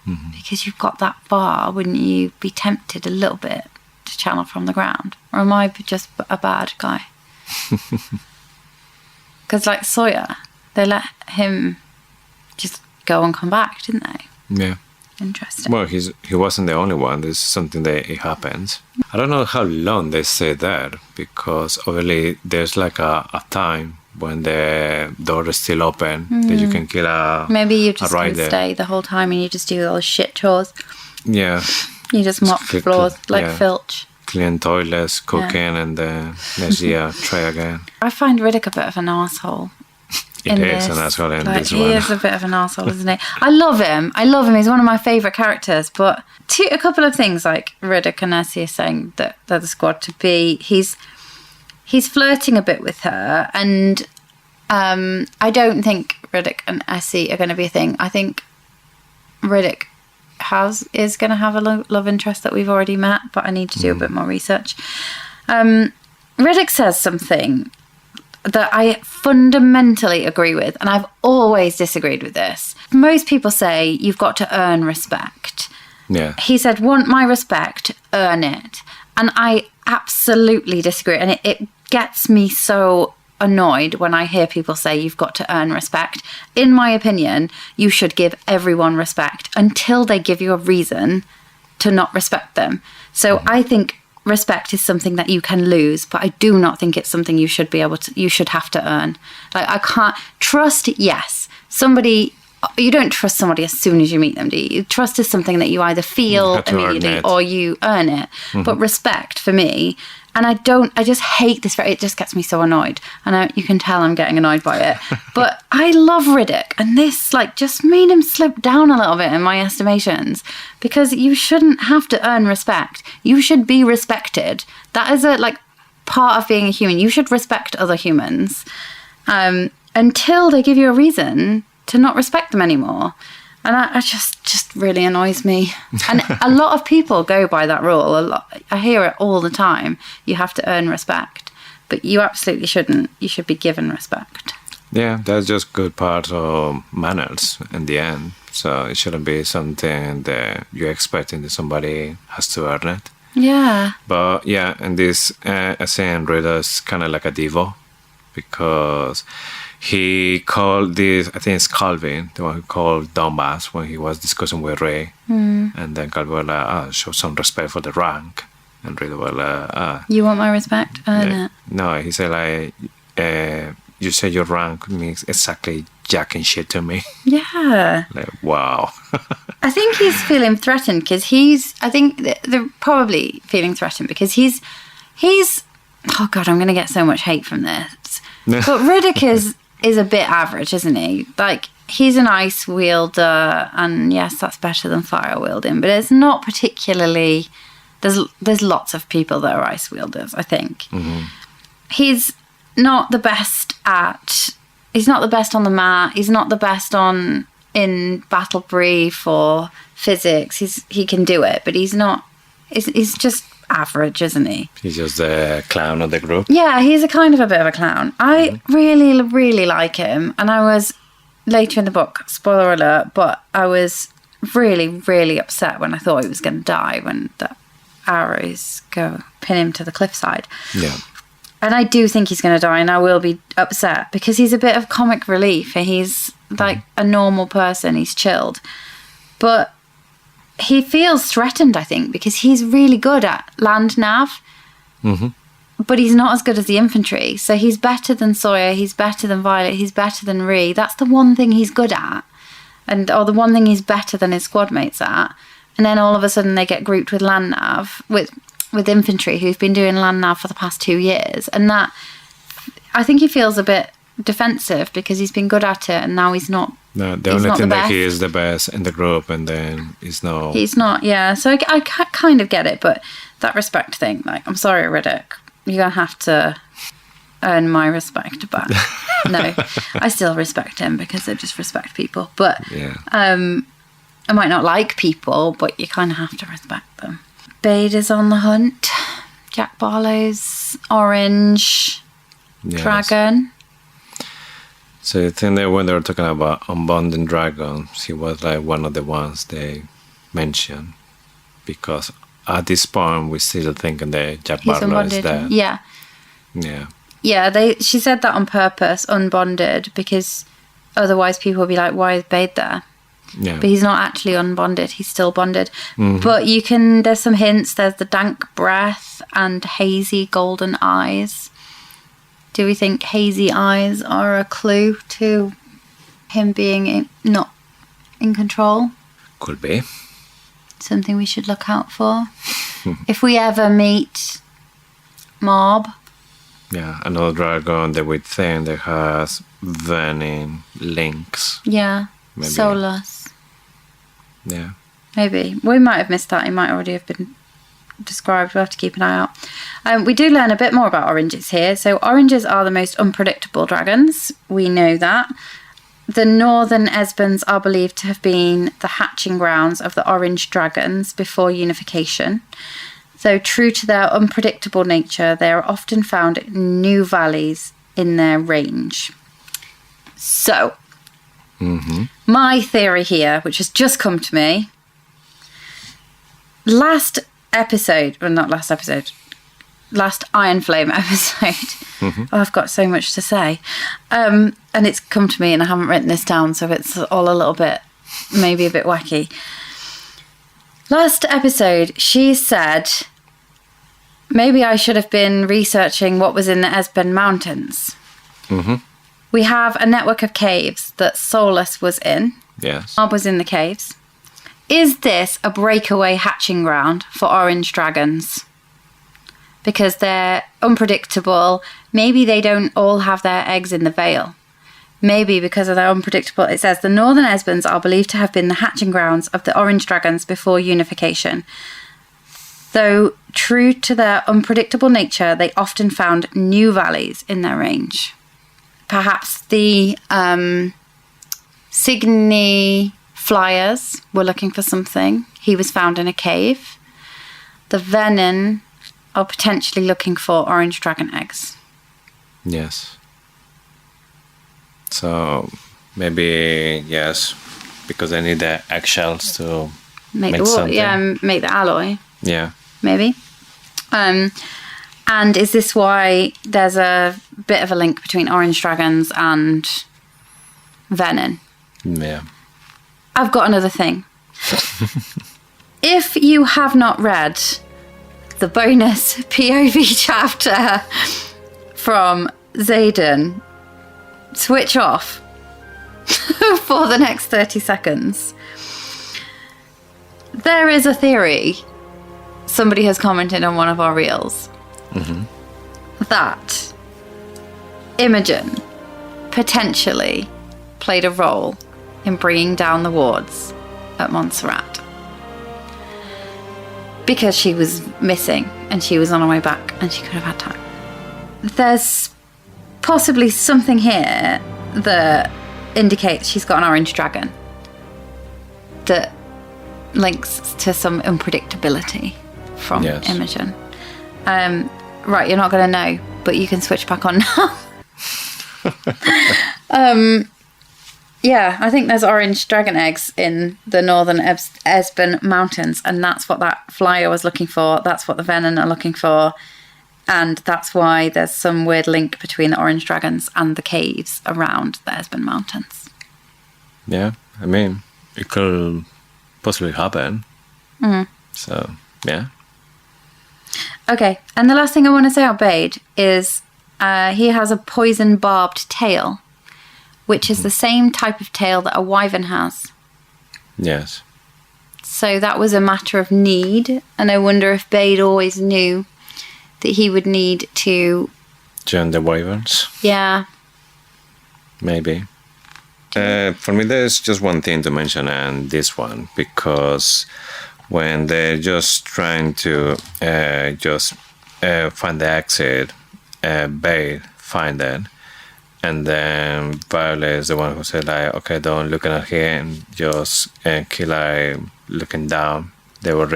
Mm-hmm. Because you've got that far, wouldn't you be tempted a little bit to channel from the ground? Or am I just a bad guy? Because like Sawyer, they let him just go and come back, didn't they? Yeah. Interesting. Well, he wasn't the only one. This is something that it happens. I don't know how long they stay there, because obviously there's like a time when the door is still open that you can kill a Maybe you just can rider. stay the whole time and you just do all the shit chores. Yeah. You just mop floors like Filch. Clean toilets, cooking, and then next year try again. I find Riddick a bit of an arsehole. It is an asshole in this one. He is a bit of an arsehole, isn't he? I love him. He's one of my favourite characters. But a couple of things, like Riddick and Essie are saying that they're the squad to be. He's flirting a bit with her, and I don't think Riddick and Essie are going to be a thing. I think Riddick is going to have a love interest that we've already met, but I need to do a bit more research. Riddick says something that I fundamentally agree with, and I've always disagreed with this. Most people say you've got to earn respect. Yeah. He said, want my respect, earn it. And I absolutely disagree. And it gets me so annoyed when I hear people say you've got to earn respect. In my opinion, you should give everyone respect until they give you a reason to not respect them. So I think respect is something that you can lose, but I do not think it's something you should have to earn. Like, I can't trust. Yes, you don't trust somebody as soon as you meet them, do you? Trust is something that you either feel immediately or you earn it. But respect, for me, and I just hate this. It just gets me so annoyed. And you can tell I'm getting annoyed by it. But I love Riddick, and this just made him slip down a little bit in my estimations, because you shouldn't have to earn respect. You should be respected. That is part of being a human. You should respect other humans until they give you a reason to not respect them anymore. And I just really annoys me. And a lot of people go by that rule. I hear it all the time. You have to earn respect. But you absolutely shouldn't. You should be given respect. Yeah, that's just good part of manners in the end. So it shouldn't be something that you're expecting that somebody has to earn it. Yeah. But yeah, and this SN reader is kind of like a divo, because he called this, I think it's Calvin, the one who called Donbass when he was discussing with Ray. And then Calvin was like, show some respect for the rank. And Ray was like, You want my respect? Earn it. No, he said like, you say your rank means exactly jack and shit to me. Yeah. Like, wow. I think he's feeling threatened because I think they're probably feeling threatened because he's, oh God, I'm going to get so much hate from this. But Riddick is a bit average, isn't he? Like, he's an ice wielder, and yes, that's better than fire wielding, but it's not particularly, there's lots of people that are ice wielders, I think. He's not the best he's not the best on the mat, he's not the best in battle brief or physics. He can do it, but he's just average, isn't he? He's just the clown of the group. Yeah, he's a kind of a bit of a clown. I really, really like him. And I was, later in the book, spoiler alert, but I was really, really upset when I thought he was going to die when the arrows go pin him to the cliffside. Yeah. And I do think he's going to die, and I will be upset because he's a bit of comic relief, and he's like a normal person. He's chilled. But he feels threatened, I think, because he's really good at land nav, but he's not as good as the infantry. So he's better than Sawyer, he's better than Violet, he's better than Ree. That's the one thing he's good at, or the one thing he's better than his squad mates at. And then all of a sudden they get grouped with land nav, with infantry who've been doing land nav for the past 2 years. And that, I think he feels a bit defensive because he's been good at it, and now he's not. No, the only thing that he is the best in the group, and then he's not. Yeah, so I kind of get it, but that respect thing, like, I'm sorry, Riddick, you're gonna have to earn my respect back. No, I still respect him because I just respect people, but yeah. I might not like people, but you kind of have to respect them. Bade is on the hunt. Jack Barlow's orange dragon. So I think that when they were talking about unbounded dragons, he was like one of the ones they mentioned, because at this point we're still thinking that Jack Barlow is dead. Yeah. Yeah. Yeah, she said that on purpose, unbonded, because otherwise people would be like, why is Bade there? Yeah. But he's not actually unbonded, he's still bonded. But there's some hints, there's the dank breath and hazy golden eyes. Do we think hazy eyes are a clue to him being not in control? Could be. Something we should look out for. If we ever meet Mob. Yeah, another dragon that we think that has venom links. Yeah, maybe. Soulless. Yeah. Maybe. We might have missed that. He might already have been described. We'll have to keep an eye out. We do learn a bit more about oranges here. So oranges are the most unpredictable dragons. We know that. The northern Esbons are believed to have been the hatching grounds of the orange dragons before unification. So true to their unpredictable nature, they are often found in new valleys in their range. So, my theory here, which has just come to me, last Iron Flame episode. Oh, I've got so much to say. And it's come to me and I haven't written this down, so it's all a little bit, maybe a bit wacky. Last episode, she said, maybe I should have been researching what was in the Esben Mountains. We have a network of caves that Solus was in. Yes. Mob was in the caves. Is this a breakaway hatching ground for orange dragons? Because they're unpredictable. Maybe they don't all have their eggs in the Vale. Maybe because of their unpredictable... It says, the northern Esbons are believed to have been the hatching grounds of the orange dragons before unification. Though true to their unpredictable nature, they often found new valleys in their range. Perhaps the Cygni flyers were looking for something. He was found in a cave. The Venin are potentially looking for orange dragon eggs. Yes. So maybe, yes, because they need the eggshells to make something. Yeah, make the alloy. Yeah. Maybe. And is this why there's a bit of a link between orange dragons and Venin? Yeah. I've got another thing. If you have not read the bonus POV chapter from Xaden, switch off for the next 30 seconds. There is a theory, somebody has commented on one of our reels, that Imogen potentially played a role in bringing down the wards at Montserrat. Because she was missing and she was on her way back and she could have had time. There's possibly something here that indicates she's got an orange dragon that links to some unpredictability from Imogen. Right, you're not going to know, but you can switch back on now. Yeah, I think there's orange dragon eggs in the northern Esben Mountains, and that's what that flyer was looking for. That's what the Venin are looking for. And that's why there's some weird link between the orange dragons and the caves around the Esben Mountains. Yeah, I mean, it could possibly happen. So, yeah. Okay, and the last thing I want to say about Bade is he has a poison barbed tail, which is the same type of tail that a wyvern has. Yes. So that was a matter of need, and I wonder if Bade always knew that he would need to join the wyverns. Yeah. Maybe. For me, there's just one thing to mention, and this one, because when they're just trying to find the exit, Bade find it, and then Violet is the one who said, like, okay, don't look at him, just keep like looking down. They will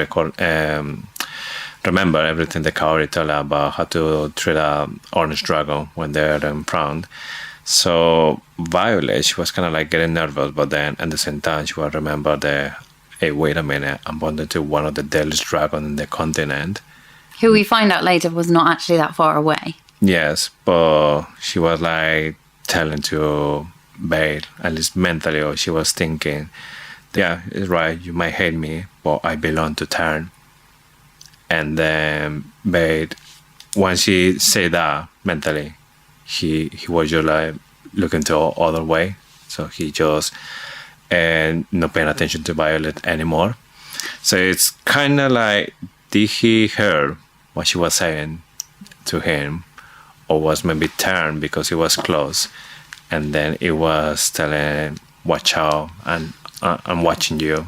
remember everything the Kaori told her about how to treat an orange dragon when they're in front. So Violet, she was kind of like getting nervous, but then at the same time she will remember hey, wait a minute, I'm bonded to one of the deadliest dragons in the continent. Who we find out later was not actually that far away. Yes, but she was like telling to Bade, at least mentally, or she was thinking, yeah, it's right, you might hate me, but I belong to Tarn. And then Bade, once she said that mentally, he was just like looking to other way. So he just not paying attention to Violet anymore. So it's kind of like, did he hear what she was saying to him? Or was maybe Tarn because he was close? And then it was telling, watch out, and I'm watching you.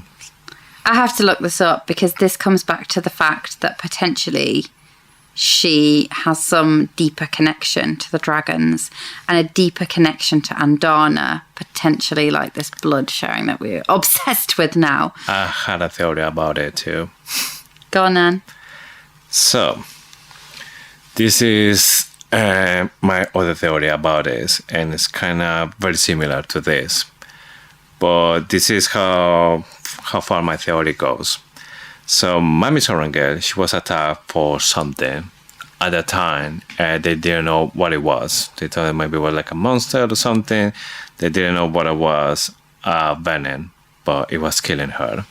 I have to look this up because this comes back to the fact that potentially she has some deeper connection to the dragons and a deeper connection to Andarna, potentially like this blood sharing that we're obsessed with now. I had a theory about it too. Go on then. So, this is my other theory about this, and it's kind of very similar to this. But this is how far my theory goes. So Mami Sorangel, she was attacked for something. At the time, they didn't know what it was. They thought it maybe was like a monster or something. They didn't know what it was, venom, but it was killing her.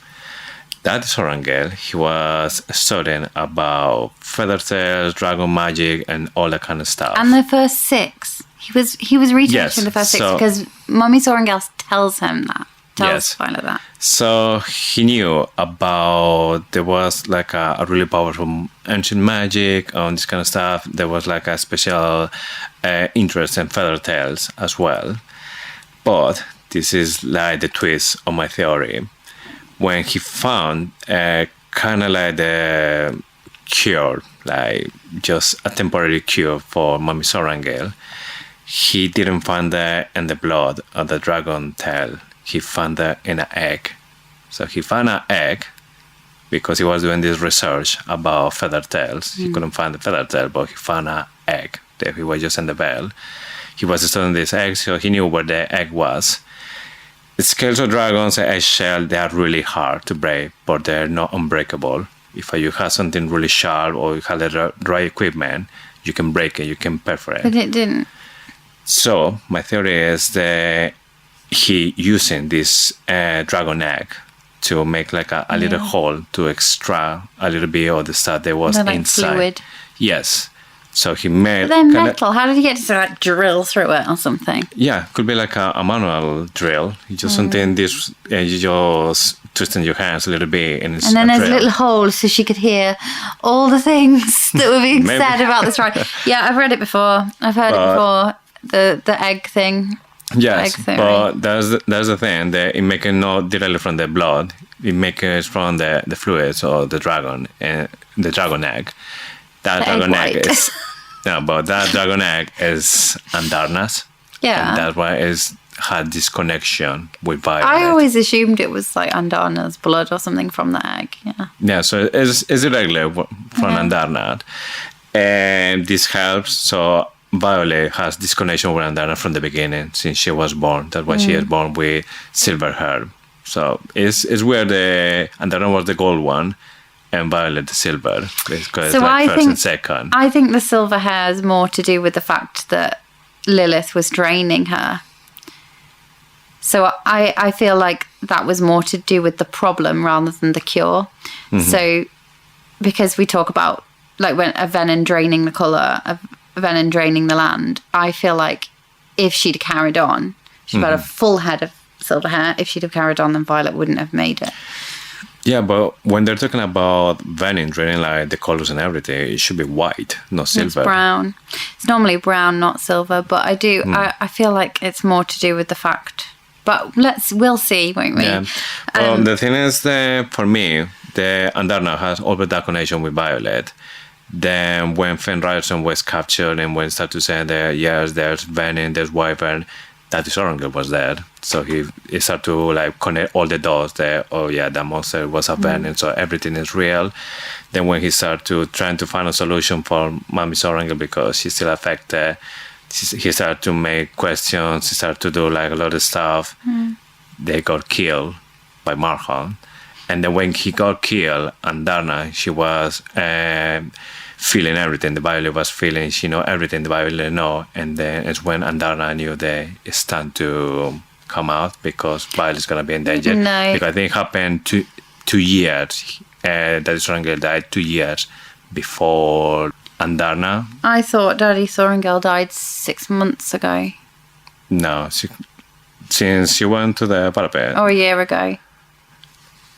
That Sorangel, he was studying about feather tails, dragon magic, and all that kind of stuff. And the first 6. He was researching the first 6 because Mummy Sorangel tells him that. Tells Violet that. So he knew about, there was like a really powerful ancient magic and this kind of stuff. There was like a special interest in feather tails as well. But this is like the twist of my theory. When he found kind of like the cure, like just a temporary cure for Mummy Sorangel, he didn't find that in the blood of the dragon tail. He found that in an egg. So he found an egg because he was doing this research about feather tails. He couldn't find the feather tail, but he found an egg that he was just in the bell. He was studying this egg, so he knew where the egg was. The scales of dragons and eggshell, they are really hard to break, but they're not unbreakable. If you have something really sharp or you have the right equipment, you can break it, you can perforate. But it didn't. So my theory is that he using this dragon egg to make like a little hole to extract a little bit of the stuff that was Like inside. fluid. Yes. So he made... But they're metal. How did he get to like drill through it or something? Yeah, could be like a manual drill. You just something this, you just twisting your hands a little bit, and it's And then a there's a drill. little hole so she could hear all the things that were being Maybe. said about this ride. Yeah, I've read it before. I've heard it before. The egg thing. Yes, egg theory. but there's the thing that it make it not directly from the blood. It make it from the fluids or the dragon egg. That The dragon egg egg white. is but that dragon egg is Andarna's. Yeah. And that's why it had this connection with Violet. I always assumed it was like Andarna's blood or something from the egg. Yeah. Yeah, so it's irregular from Andarna. And this helps. So Violet has this connection with Andarna from the beginning since she was born. That's why she is born with silver hair. So it's where the Andarna was the gold one and Violet the silver. Because So it's like I first think- and second. I think the silver hair is more to do with the fact that Lilith was draining her. So I feel like that was more to do with the problem rather than the cure. So because we talk about like when a venom draining the colour, a venom draining the land, I feel like if she'd carried on, she'd had a full head of silver hair. If she'd have carried on, then Violet wouldn't have made it. Yeah, but when they're talking about venom draining like the colors and everything, it should be white, not silver. It's brown. It's normally brown, not silver. But I feel like it's more to do with the fact. But we'll see, won't we? Yeah. The thing is that for me, the Andarna has always that connection with Violet. Then when Fenn Riderson was captured and when started to say that yes, there's venom, there's wyvern, that Sorangel was dead. So he started to like connect all the dots that that monster was a venom, so everything is real. Then when he started to trying to find a solution for Mummy Sorangel because she's still affected, he started to make questions, he started to do like a lot of stuff. They got killed by Marhan. And then when he got killed, Andarna, she was feeling everything. The Violet was feeling, she know everything the Violet know. And then it's when Andarna knew that it's time to come out because Violet's going to be in danger. No. Because I think it happened 2 years. That Sorangel died 2 years before Andarna. I thought Daddy Sorangel died 6 months ago. No, since she went to the parapet. Or a year ago.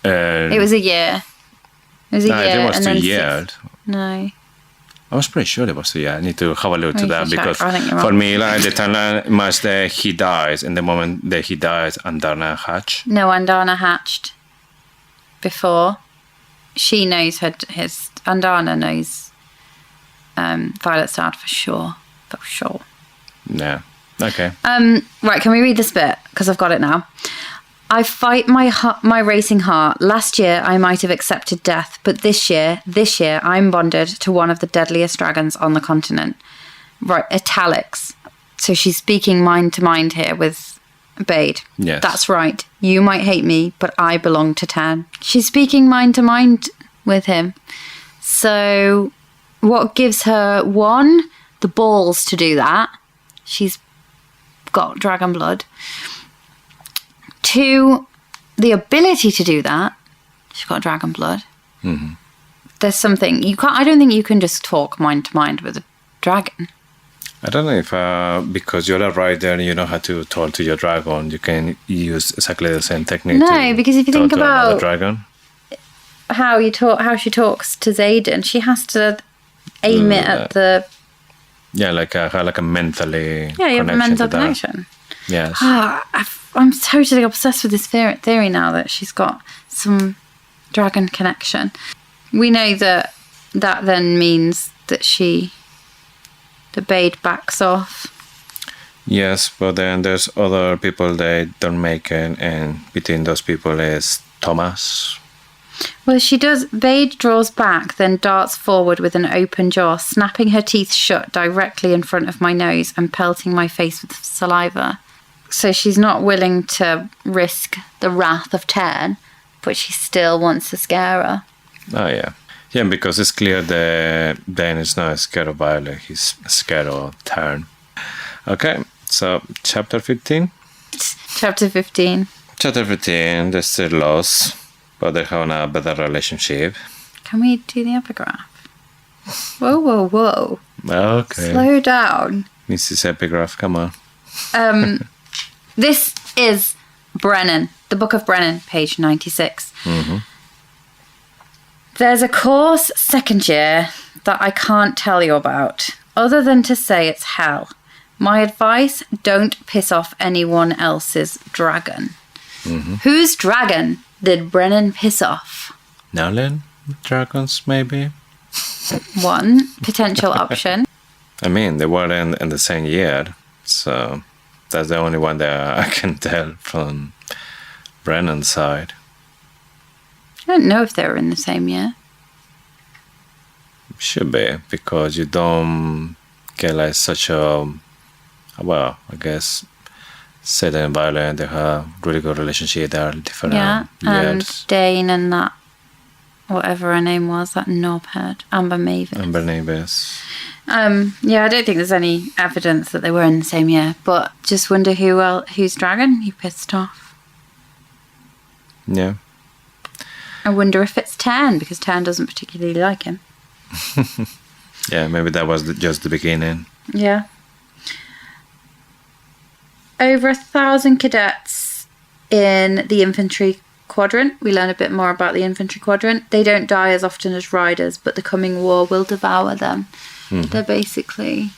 It was a year. It was a No, year. I think it was and 2 then years. No. I was pretty sure it was 2 years. I need to have a look to You that can check. because I think you're for wrong. me, like the timeline much that he dies, and the moment that he dies, Andarna hatch. No, Andarna hatched before. She knows his Andarna knows Violet's dad for sure. For sure. Yeah. Okay. Right, can we read this bit? Because I've got it now. I fight my racing heart. Last year, I might have accepted death, but this year, I'm bonded to one of the deadliest dragons on the continent. Right, italics. So she's speaking mind to mind here with Bade. Yes. That's right. You might hate me, but I belong to Tan. She's speaking mind to mind with him. So what gives her, one, the balls to do that? She's got dragon blood. 2, the ability to do that. She's got dragon blood. Mm-hmm. There's something you can't. I don't think you can just talk mind to mind with a dragon. I don't know if because you're a rider and you know how to talk to your dragon, you can use exactly the same technique. No, because if you talk think to another about dragon. how she talks to Xaden, she has to aim it at the. Yeah, like a mentally. Yeah, you have a connection mental to that. connection. Yes. I'm totally obsessed with this theory now that she's got some dragon connection. We know that that then means that the Bade backs off. Yes, but then there's other people that don't make it, and between those people is Thomas. Well, she does. Bade draws back, then darts forward with an open jaw, snapping her teeth shut directly in front of my nose and pelting my face with saliva. So she's not willing to risk the wrath of Tern, but she still wants to scare her. Oh, yeah. Yeah, because it's clear that Dan is not scared of Violet, he's scared of Tern. Okay, so chapter 15? Chapter 15. Chapter 15, they're still lost, but they're having a better relationship. Can we do the epigraph? Whoa, whoa, whoa. Okay. Slow down. Mrs. Epigraph, come on. This is Brennan, the Book of Brennan, page 96. Mm-hmm. There's a course second year that I can't tell you about, other than to say it's hell. My advice, don't piss off anyone else's dragon. Mm-hmm. Whose dragon did Brennan piss off? Nolan? Dragons, maybe? One potential option. I mean, they were in the same year, so that's the only one that I can tell from Brennan's side. I don't know if they were in the same year. Should be, because you don't get like such a, well, I guess Sid and Violet, they have really good relationship. They are different. Yeah, and years. Dane and that, whatever her name was, that knobhead, Amber Mavis. Amber Mavis. Yeah, I don't think there's any evidence that they were in the same year, but just wonder whose dragon he pissed off. Yeah. I wonder if it's Tern, because Tern doesn't particularly like him. Yeah, maybe that was just the beginning. Yeah. Over 1,000 cadets in the infantry quadrant. We learn a bit more about the infantry quadrant. They don't die as often as riders, but the coming war will devour them. Mm-hmm. They're basically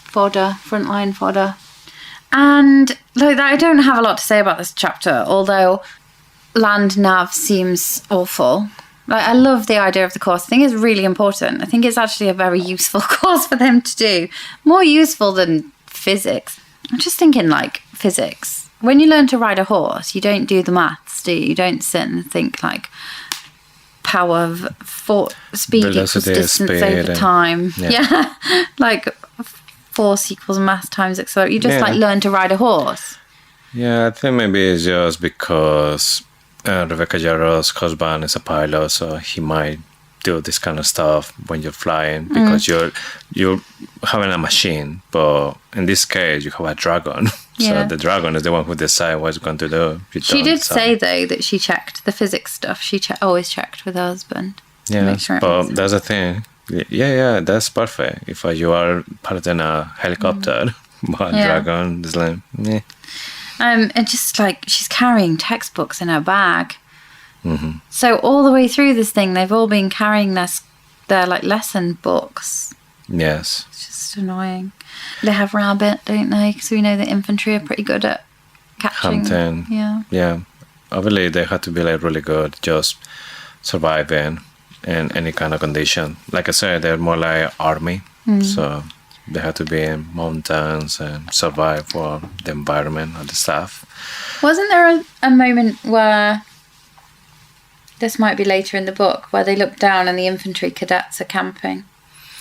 fodder, frontline fodder. And like that, I don't have a lot to say about this chapter, although land nav seems awful. Like, I love the idea of the course. I think it's really important. I think it's actually a very useful course for them to do. More useful than physics. I'm just thinking, like, physics. When you learn to ride a horse, you don't do the maths, do you? You don't sit and think, like, power of speed equals distance over time. Yeah. Like, force equals mass times acceleration. You just, like, learn to ride a horse. Yeah, I think maybe it's just because Rebecca Jarrell's husband is a pilot, so he might do this kind of stuff when you're flying, because you're having a machine, but in this case you have a dragon. So the dragon is the one who decides what it's going to do. She did say though that she checked the physics stuff. She always checked with her husband. Yeah, but that's the thing. Yeah, that's perfect. If you are piloting a helicopter, but a dragon is like, yeah. And just like she's carrying textbooks in her bag. Mm-hmm. So all the way through this thing, they've all been carrying their like lesson books. Yes. It's just annoying. They have rabbit, don't they? Because we know the infantry are pretty good at catching. Hunting. Yeah. Yeah. Obviously, they have to be like really good, just surviving in any kind of condition. Like I said, they're more like army, so they have to be in mountains and survive for the environment and the stuff. Wasn't there a moment where, this might be later in the book, where they look down and the infantry cadets are camping?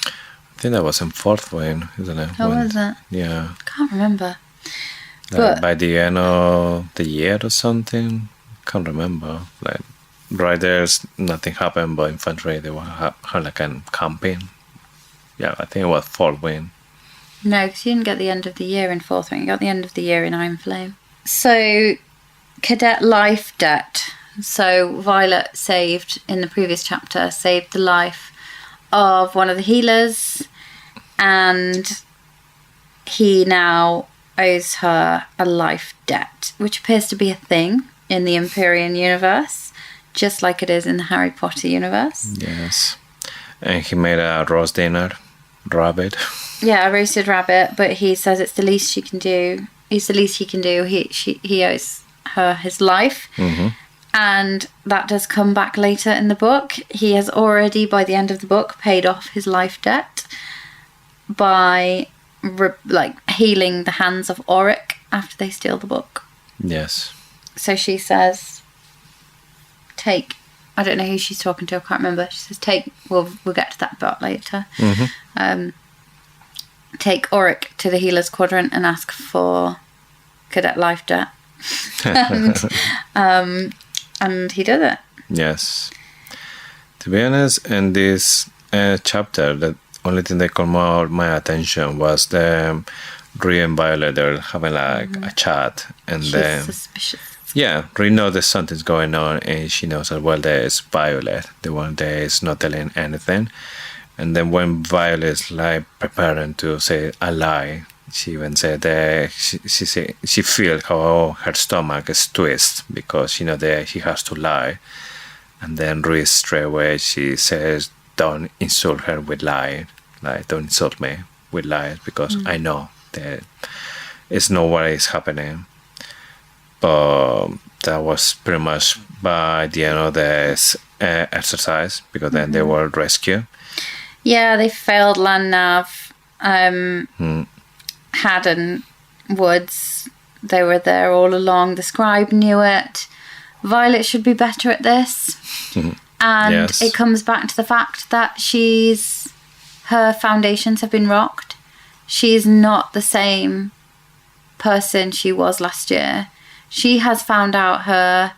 I think that was in fourth wing, isn't it? Oh, was it? Yeah. Can't remember. Like by the end of the year or something, can't remember. Like riders, nothing happened, but infantry, they were like camping. Yeah, I think it was fourth wing. No, because you didn't get the end of the year in fourth wing. You got the end of the year in Iron Flame. So, cadet life debt. So, Violet saved, in the previous chapter, saved the life of one of the healers, and he now owes her a life debt, which appears to be a thing in the Empyrean universe, just like it is in the Harry Potter universe. Yes. And he made a roast dinner, rabbit. Yeah, a roasted rabbit, but he says it's the least she can do. It's the least he can do. He owes her his life. Mm-hmm. And that does come back later in the book. He has already, by the end of the book, paid off his life debt by healing the hands of Auric after they steal the book. Yes. So she says, take, I don't know who she's talking to, I can't remember. She says, we'll get to that part later. Take Auric to the healer's quadrant and ask for cadet life debt. And he did it. Yes. To be honest, in this chapter, the only thing that caught more my attention was the Rhea and Violet. They're having like a chat, and She's then suspicious. yeah, Rhea knows that something's going on, and she knows as well there's Violet, the one that is not telling anything. And then when Violet is like preparing to say a lie, she even said that she feels how her stomach is twist because she knows that she has to lie. And then Reese straight away she says, "Don't insult her with lies. Like, don't insult me with lies because I know that it's not what is happening." But that was pretty much by the end of this exercise because then they were rescued. Yeah, they failed land nav. Had and Woods, they were there all along. The scribe knew it. Violet should be better at this. And Yes. it comes back to the fact that her foundations have been rocked. She's not the same person she was last year. She has found out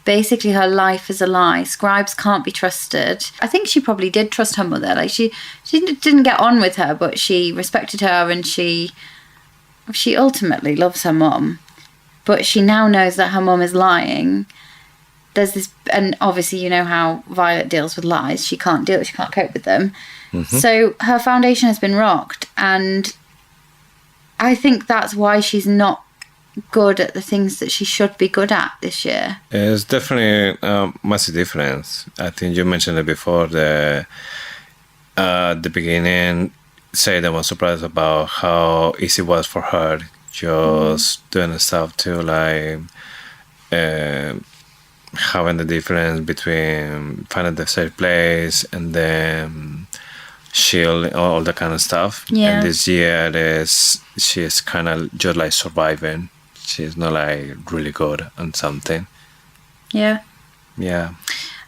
basically her life is a lie. Scribes can't be trusted. I think she probably did trust her mother. Like she didn't get on with her, but she respected her, and she ultimately loves her mum. But she now knows that her mum is lying. There's this, and obviously you know how Violet deals with lies. She can't cope with them. So her foundation has been rocked, and I think that's why she's not good at the things that she should be good at this year. It's definitely a massive difference. I think you mentioned it before. The beginning, say that was surprised about how easy it was for her just doing stuff to like having the difference between finding the safe place and then shield, all that kind of stuff. Yeah. And this year she's kind of just like surviving. She's not like really good on something. Yeah. Yeah.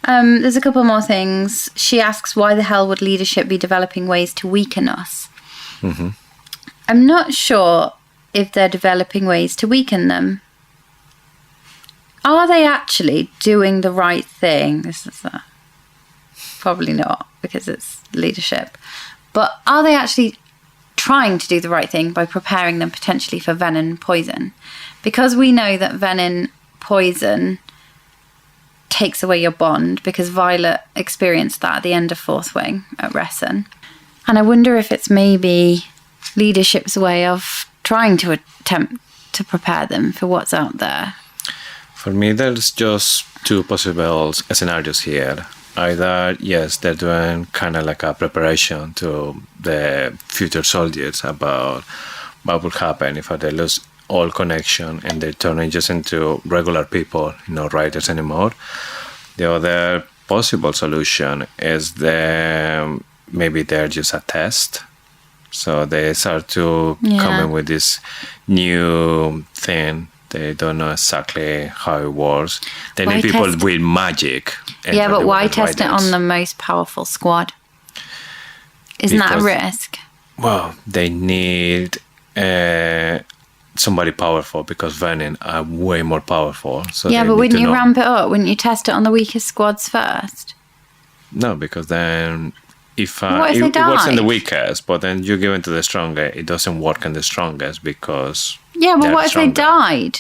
There's a couple more things. She asks, why the hell would leadership be developing ways to weaken us? I'm not sure if they're developing ways to weaken them. Are they actually doing the right thing? This is probably not, because it's leadership. But are they actually trying to do the right thing by preparing them potentially for venom poison? Because we know that venom poison takes away your bond, because Violet experienced that at the end of Fourth Wing at Ressen. And I wonder if it's maybe leadership's way of trying to attempt to prepare them for what's out there. For me, there's just two possible scenarios here. Either, yes, they're doing kind of like a preparation to the future soldiers about what will happen if they lose all connection and they're turning just into regular people, not riders anymore. The other possible solution is maybe they're just a test. So they start to come in with this new thing. They don't know exactly how it works. They need people with magic. Yeah, but why test it on the most powerful squad? Isn't that a risk? Well, they need somebody powerful, because Venom are way more powerful. So yeah, but wouldn't you ramp it up? Wouldn't you test it on the weakest squads first? No, because then if what if it works in the died? weakest, but then you give it to the strongest, it doesn't work in the strongest because... Yeah, but what if they died?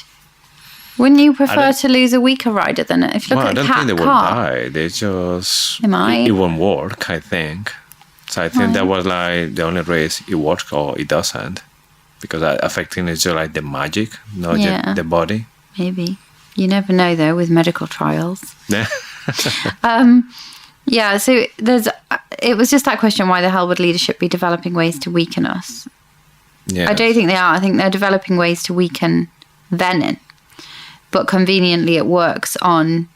Wouldn't you prefer to lose a weaker rider than if you look I don't at think they will Car? die. They just... They might. It won't work, I think. So I think that was like the only race it works or it doesn't. Because affecting is just like the magic, not just the body. Maybe. You never know, though, with medical trials. Yeah, so it was just that question, why the hell would leadership be developing ways to weaken us? Yeah. I don't think they are. I think they're developing ways to weaken Venom. but conveniently it works on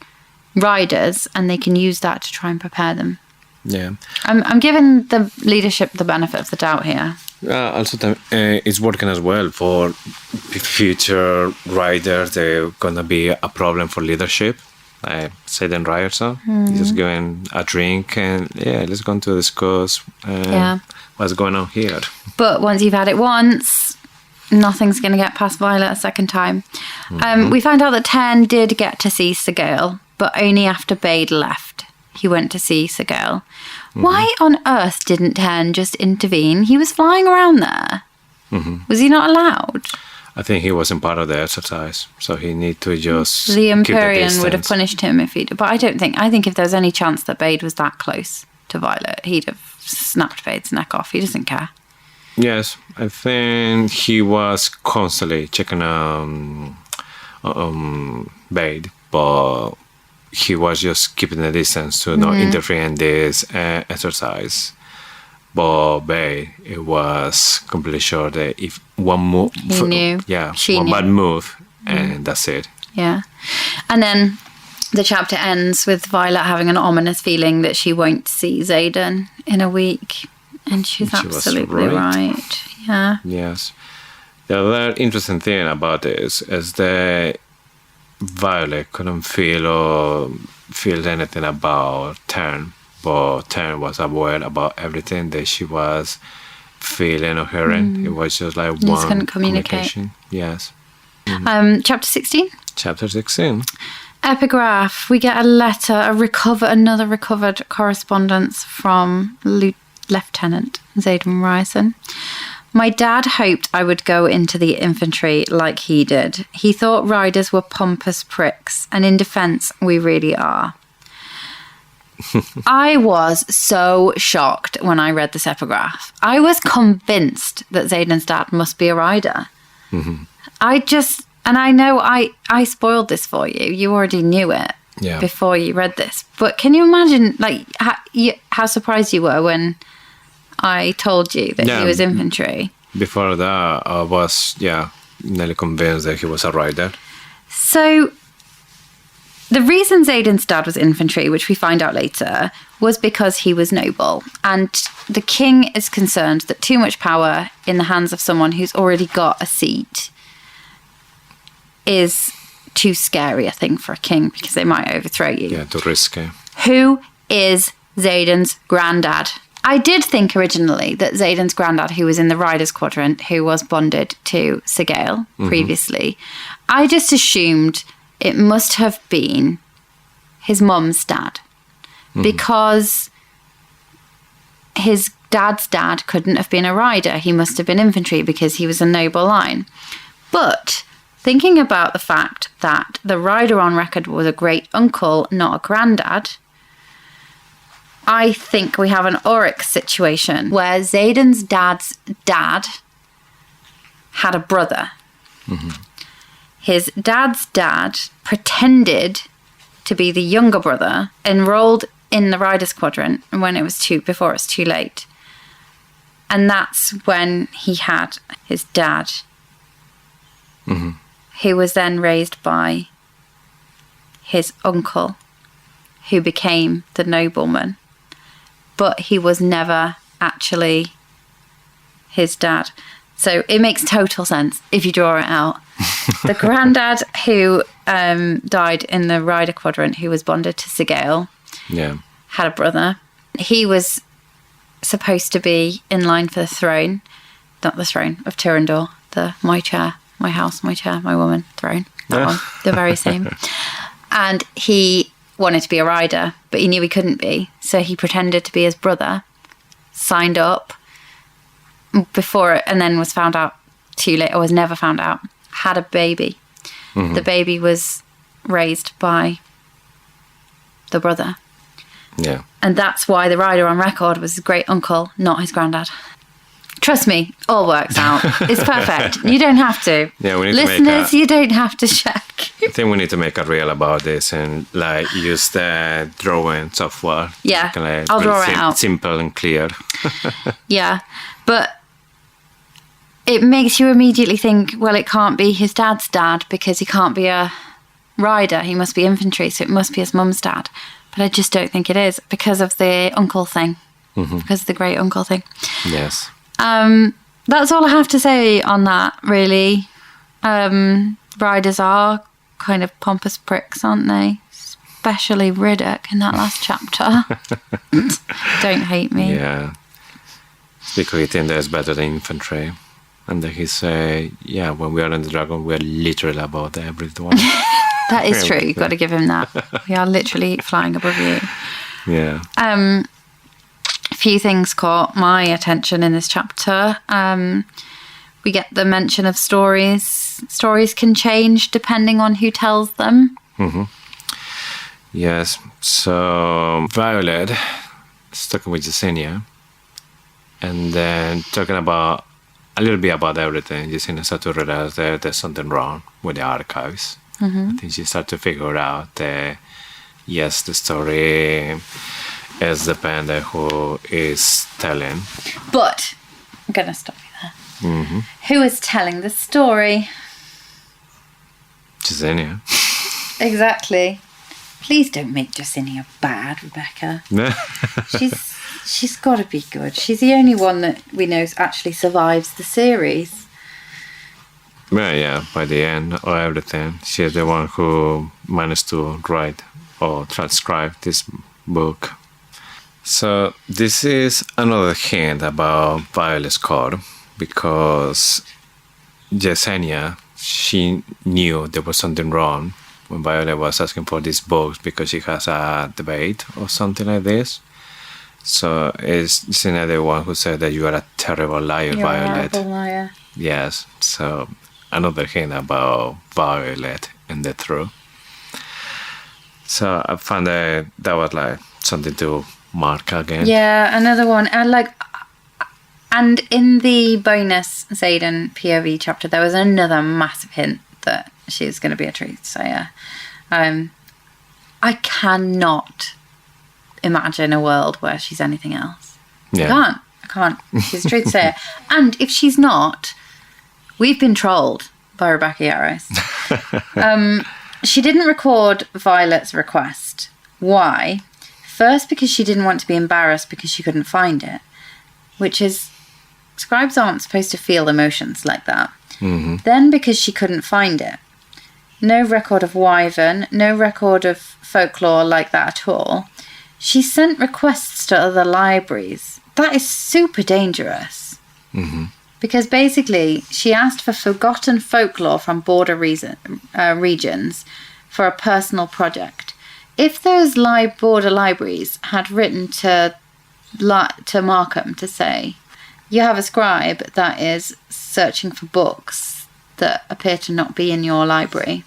riders, and they can use that to try and prepare them. Yeah. I'm giving the leadership the benefit of the doubt here. Also, it's working as well for future riders. They're gonna be a problem for leadership. Satan Ryerson, just going a drink and let's go to discuss what's going on here. But once you've had it once, nothing's going to get past Violet a second time. We find out that Ten did get to see Sigale, but only after Bade left. He went to see Sigale. Why on earth didn't Ten just intervene? He was flying around there. Was he not allowed? I think he wasn't part of the exercise, so he need to just the keep Empyrean would have punished him if he'd. But I think if there was any chance that Bade was that close to Violet, he'd have snapped Bade's neck off. He doesn't care. Yes, I think he was constantly checking Bade, but he was just keeping the distance to not interfere in this exercise. But Bade, it was completely sure that if one move, bad move, and that's it. Yeah, and then the chapter ends with Violet having an ominous feeling that she won't see Xaden in a week, and she's absolutely right. Yeah. Yes. The other interesting thing about this is that Violet couldn't feel anything about Tern. But Tern was aware about everything that she was feeling or hearing. It was just like one couldn't communication. Yes. Chapter 16. Chapter 16. Epigraph. We get a letter, another recovered correspondence from Lieutenant Xaden Ryerson. My dad hoped I would go into the infantry like he did. He thought riders were pompous pricks, and in defence, we really are. I was so shocked when I read this epigraph. I was convinced that Xaden's dad must be a rider. I know I spoiled this for you. You already knew it before you read this. But can you imagine how surprised you were when I told you that he was infantry? Before that, I was, nearly convinced that he was a rider. So the reason Xaden's dad was infantry, which we find out later, was because he was noble. And the king is concerned that too much power in the hands of someone who's already got a seat is too scary a thing for a king, because they might overthrow you. Yeah, too risky. Who is Xaden's granddad? I did think originally that Xaden's granddad, who was in the Riders Quadrant, who was bonded to Sigale previously, I just assumed it must have been his mum's dad, because his dad's dad couldn't have been a rider. He must have been infantry because he was a noble line. But thinking about the fact that the rider on record was a great uncle, not a granddad, I think we have an Oryx situation where Xaden's dad's dad had a brother. His dad's dad pretended to be the younger brother, enrolled in the Riders Quadrant before it was too late. And that's when he had his dad, who was then raised by his uncle, who became the nobleman. But he was never actually his dad. So it makes total sense if you draw it out. The granddad who died in the Rider Quadrant, who was bonded to Sigale, had a brother. He was supposed to be in line for the throne, not the throne of Tyrrendor, the my chair, my house, my chair, my woman throne. That one, the very same. And he wanted to be a rider, but he knew he couldn't be. So he pretended to be his brother, signed up before it, and then was found out too late, or was never found out, had a baby. The baby was raised by the brother. Yeah. And that's why the rider on record was his great uncle, not his granddad. Trust me, all works out. It's perfect. You don't have to. Yeah, we need Listeners, you don't have to check. I think we need to make a reel about this and use the drawing software. Yeah, So I'll draw it out. Simple and clear. Yeah, but it makes you immediately think, well, it can't be his dad's dad because he can't be a Ryder, he must be infantry, so it must be his mum's dad. But I just don't think it is because of the uncle thing, because of the great uncle thing. Yes. That's all I have to say on that, really. Riders are kind of pompous pricks, aren't they? Especially Riddick in that last chapter. Don't hate me. Yeah. Because he thinks that's better than infantry. And then he say, yeah, when we are in the dragon, we are literally above everyone. That is true. You've got to give him that. We are literally flying above you. Yeah. A few things caught my attention in this chapter. We get the mention of stories. Stories can change depending on who tells them. Yes. So Violet is talking with Yesenia, and then talking about a little bit about everything. Yesenia starts to realize that there's something wrong with the archives. I think she starts to figure out that yes, the story is dependent who is telling. But I'm going to stop you there. Who is telling the story? Yesenia. Exactly. Please don't make Yesenia bad, Rebecca. She's got to be good. She's the only one that we know actually survives the series. Yeah, by the end of everything, she's the one who managed to write or transcribe this book. So this is another hint about Violet's core, because Yesenia, she knew there was something wrong when Violet was asking for these books because she has a debate or something like this. So it's Yesenia the one who said that you are a terrible liar, You're Violet. a horrible liar. Yes, so another hint about Violet and the truth. So I found that was like something to mark again. Yeah, another one. And in the bonus Xaden POV chapter, there was another massive hint that she was going to be a truthsayer. I cannot imagine a world where she's anything else. Yeah. I can't. She's a truthsayer. And if she's not, we've been trolled by Rebecca Yarros. She didn't record Violet's request. Why? First, because she didn't want to be embarrassed because she couldn't find it, which is, scribes aren't supposed to feel emotions like that. Then because she couldn't find it. No record of Wyvern, no record of folklore like that at all. She sent requests to other libraries. That is super dangerous. Because basically, she asked for forgotten folklore from border regions for a personal project. If those border libraries had written to Markham to say, you have a scribe that is searching for books that appear to not be in your library,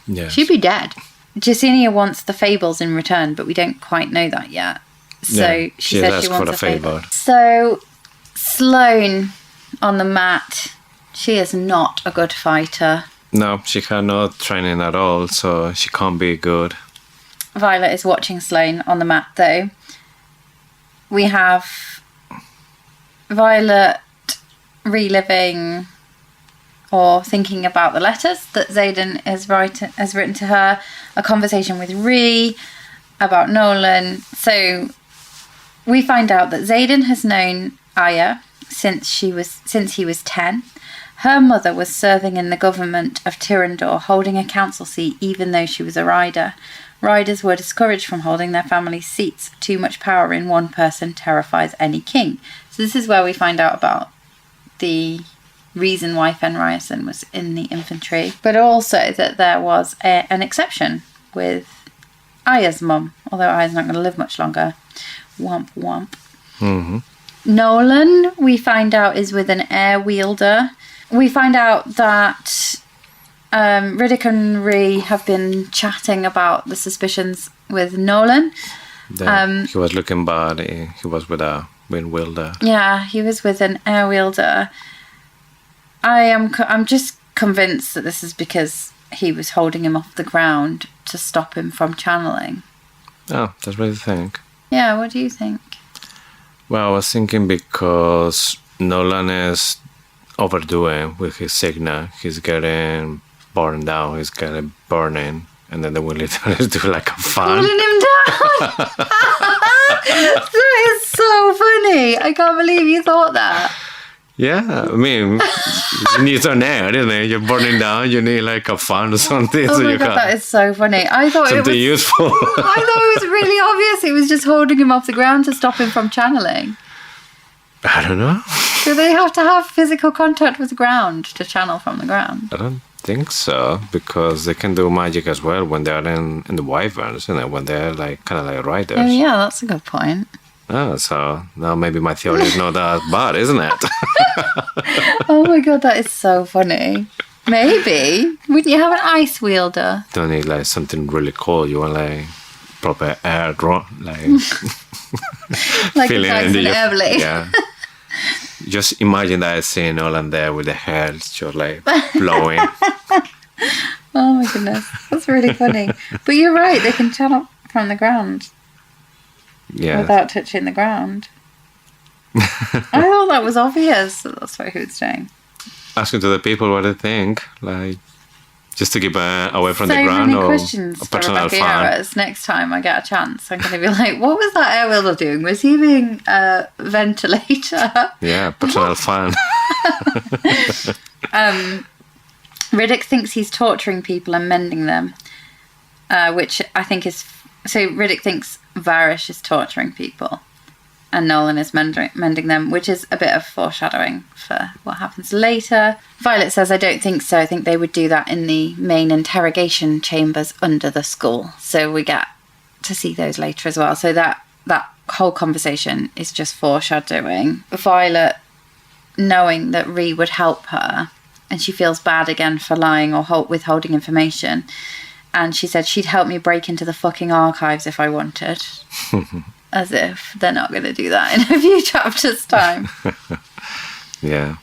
Yes. she'd be dead. Yesenia wants the fables in return, but we don't quite know that yet. So Yeah, she she says asked she wants for a fable. favour. So Sloane on the mat, she is not a good fighter. No, she had no training at all, so she can't be good. Violet is watching Sloane on the mat, though. We have Violet reliving or thinking about the letters that Xaden has written to her, a conversation with Ree about Nolan. So we find out that Xaden has known Aya since he was 10. Her mother was serving in the government of Tyrrendor, holding a council seat even though she was a rider. Riders were discouraged from holding their family seats. Too much power in one person terrifies any king. So this is where we find out about the reason why Fenryson was in the infantry, but also that there was an exception with Aya's mum, although Aya's not going to live much longer. Womp womp. Nolan, we find out, is with an air wielder. We find out that Riddick and Ree have been chatting about the suspicions with Nolan. He was looking bad. He was with a wind wielder. Yeah, he was with an air wielder. I'm just convinced that this is because he was holding him off the ground to stop him from channeling. Oh, that's what you think. Yeah, what do you think? Well, I was thinking because Nolan is overdoing with his signal. He's getting burned down. He's getting burning. and then they will literally do like a fan. Pulling him down. That is so funny. I can't believe you thought that. Yeah, I mean, you need an air, isn't it? You're burning down, you need like a fan or something. Oh so my you god, can that is so funny. I thought it something was useful. I thought it was really obvious. It was just holding him off the ground to stop him from channeling. I don't know. Do they have to have physical contact with the ground to channel from the ground? I don't think so, because they can do magic as well when they're in the wyverns, you know, when they're like kind of like riders. Oh yeah, that's a good point. Oh, so now maybe my theory is not that bad, isn't it? Oh my god, that is so funny. Maybe. Wouldn't you have an ice wielder? Don't need like something really cool. You want like proper air draw, like Like a feeling Dyson Airblade. Yeah. Just imagine that scene all in there with the hair just like blowing. Oh my goodness. That's really funny. But you're right, they can channel from the ground Yeah. without touching the ground. I thought that was obvious. That's what he was doing. Asking to the people what they think, like just to keep away from So the ground, many or questions a for personal Rebecca fan. Yarros. Next time I get a chance, I'm going to be like, what was that air wielder doing? Was he being a ventilator? Yeah, personal fan. Riddick thinks he's torturing people and mending them, which I think is... So Riddick thinks Varish is torturing people and Nolan is mending them, which is a bit of foreshadowing for what happens later. Violet says, I don't think so. I think they would do that in the main interrogation chambers under the school. So we get to see those later as well. So that whole conversation is just foreshadowing. Violet knowing that Ree would help her, and she feels bad again for lying or withholding information. And she said she'd help me break into the fucking archives if I wanted. As if they're not going to do that in a few chapters' time. Yeah.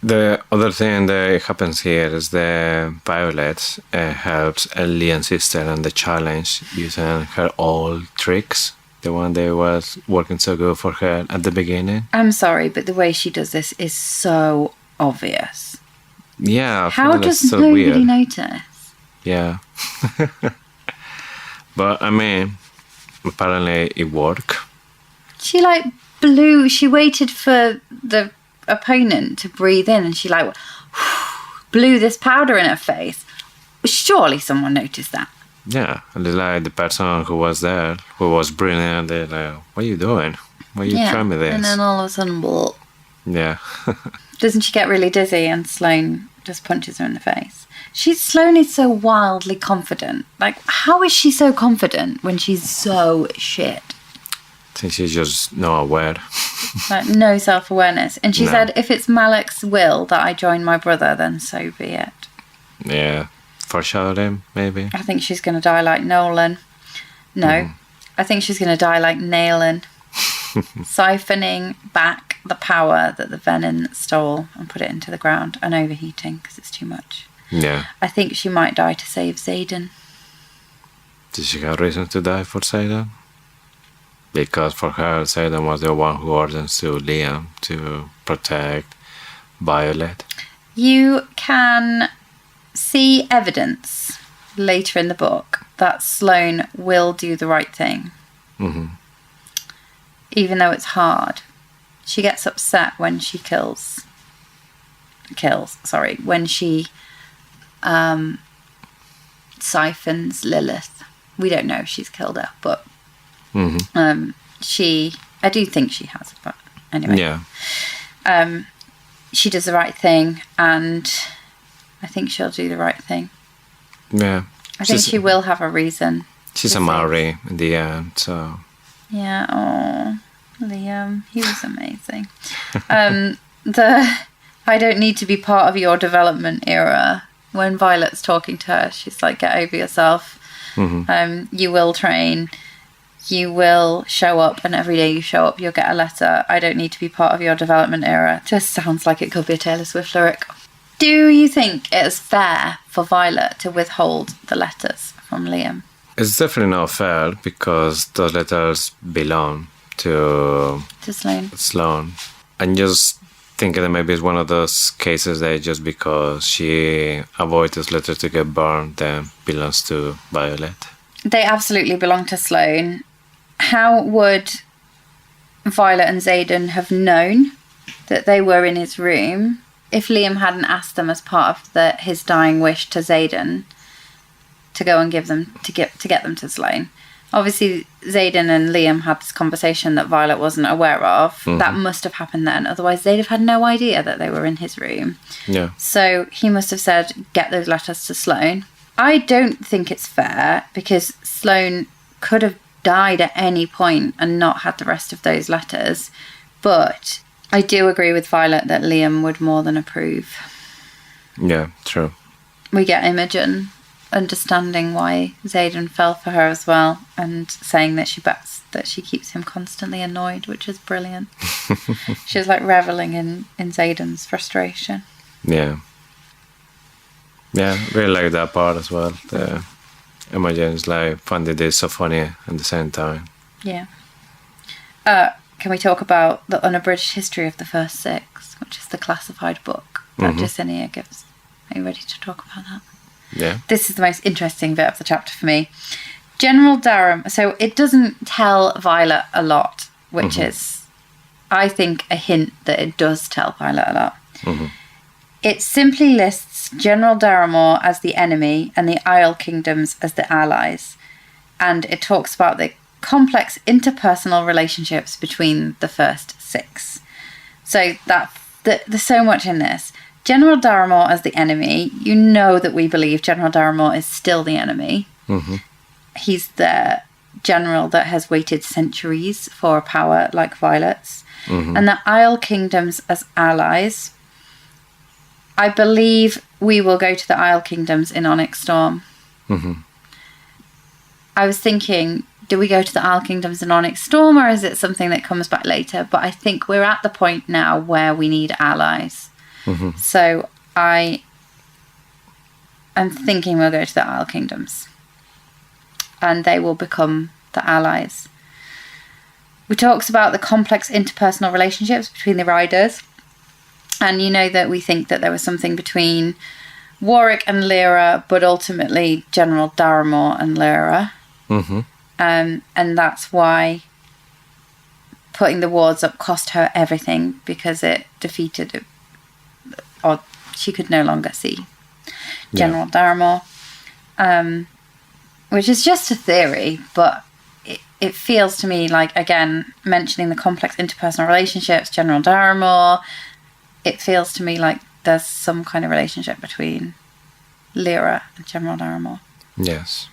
The other thing that happens here is that Violet helps Liam's sister on the challenge using her old tricks. The one that was working so good for her at the beginning. I'm sorry, but the way she does this is so obvious. Yeah. I How feel that's does so nobody weird. notice? Yeah. But I mean, apparently it worked. She she waited for the opponent to breathe in and she blew this powder in her face. Surely someone noticed that. Yeah, and like the person who was there, who was brilliant, they're like, what are you doing? Why are you trying me this? And then all of a sudden, blah. Yeah. Doesn't she get really dizzy and Sloane just punches her in the face? Sloane is so wildly confident. Like, how is she so confident when she's so shit? I think she's just not aware. Like, no self-awareness. And she No. said, if it's Malik's will that I join my brother, then so be it. Yeah. Foreshadowing, maybe. I think she's going to die like Nolan. No. I think she's going to die like Nailin. Siphoning back the power that the venom stole and put it into the ground and overheating because it's too much. Yeah. I think she might die to save Xaden. Did she have reason to die for Zayden? Because for her, Zayden was the one who orders to Liam to protect Violet. You can see evidence later in the book that Sloane will do the right thing. Mm-hmm. Even though it's hard. She gets upset when she when she siphons Lilith. We don't know if she's killed her, but I do think she has, but anyway. Yeah. She does the right thing, and I think she'll do the right thing. Yeah. I think she will have a reason. She's a Maori in the end, so... Yeah, oh, Liam, he was amazing. I don't need to be part of your development era. When Violet's talking to her, she's like, get over yourself. You will train. You will show up, and every day you show up, you'll get a letter. I don't need to be part of your development era. Just sounds like it could be a Taylor Swift lyric. Do you think it is fair for Violet to withhold the letters from Liam? It's definitely not fair because those letters belong to To Sloane? Sloane. And just think that maybe it's one of those cases that just because she avoids this letter to get burned, then belongs to Violet. They absolutely belong to Sloane. How would Violet and Xaden have known that they were in his room if Liam hadn't asked them as part of his dying wish to Xaden to go and give them to get them to Sloane? Obviously, Xaden and Liam had this conversation that Violet wasn't aware of. That must have happened then. Otherwise, they'd have had no idea that they were in his room. Yeah. So he must have said, get those letters to Sloane. I don't think it's fair because Sloane could have died at any point and not had the rest of those letters. But I do agree with Violet that Liam would more than approve. Yeah, true. We get Imogen understanding why Xaden fell for her as well and saying that she bets that she keeps him constantly annoyed, which is brilliant. She was like reveling in Xaden's frustration. Yeah. Yeah, really like that part as well. The Imogen's like finding this so funny at the same time. Yeah. Can we talk about the unabridged history of the first six, which is the classified book that Jacinia gives? Are you ready to talk about that? Yeah. This is the most interesting bit of the chapter for me. General Durham. So it doesn't tell Violet a lot, which is, I think, a hint that it does tell Violet a lot. It simply lists General Daramore as the enemy and the Isle Kingdoms as the allies. And it talks about the complex interpersonal relationships between the first six. So there's so much in this. General Daramore as the enemy. You know that we believe General Daramore is still the enemy. He's the general that has waited centuries for a power like Violet's. And the Isle Kingdoms as allies. I believe we will go to the Isle Kingdoms in Onyx Storm. I was thinking, do we go to the Isle Kingdoms in Onyx Storm or is it something that comes back later? But I think we're at the point now where we need allies. So I'm thinking we'll go to the Isle Kingdoms. And they will become the allies. We talks about the complex interpersonal relationships between the riders. And you know that we think that there was something between Warwick and Lyra, but ultimately General Daramore and Lyra. And that's why putting the wards up cost her everything, because it defeated it, or she could no longer see General Daramore. Which is just a theory, but it feels to me like, again, mentioning the complex interpersonal relationships, General Daramore, it feels to me like there's some kind of relationship between Lyra and General Daramore. Yes.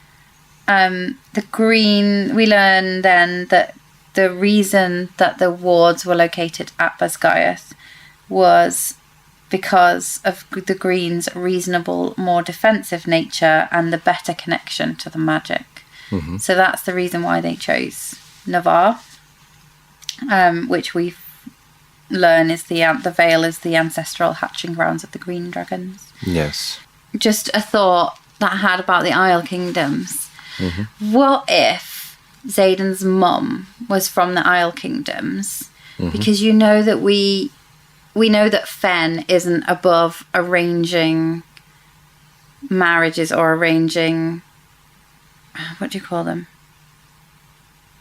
The green, we learn then that the reason that the wards were located at Basgiath was because of the green's reasonable, more defensive nature and the better connection to the magic. So that's the reason why they chose Navarre, which we learn is the Vale is the ancestral hatching grounds of the green dragons. Yes. Just a thought that I had about the Isle Kingdoms. What if Xaden's mum was from the Isle Kingdoms? Because you know that we know that Fen isn't above arranging marriages or arranging, what do you call them?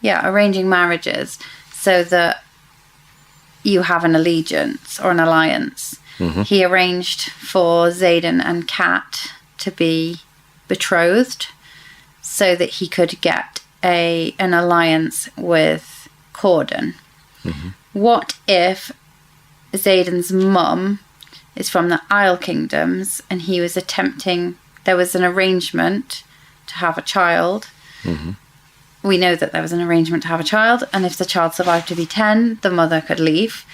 Yeah, arranging marriages so that you have an allegiance or an alliance. He arranged for Xaden and Kat to be betrothed so that he could get an alliance with Corden. What if Xaden's mum is from the Isle Kingdoms and he was attempting, there was an arrangement to have a child. We know that there was an arrangement to have a child, and if the child survived to be 10, the mother could leave.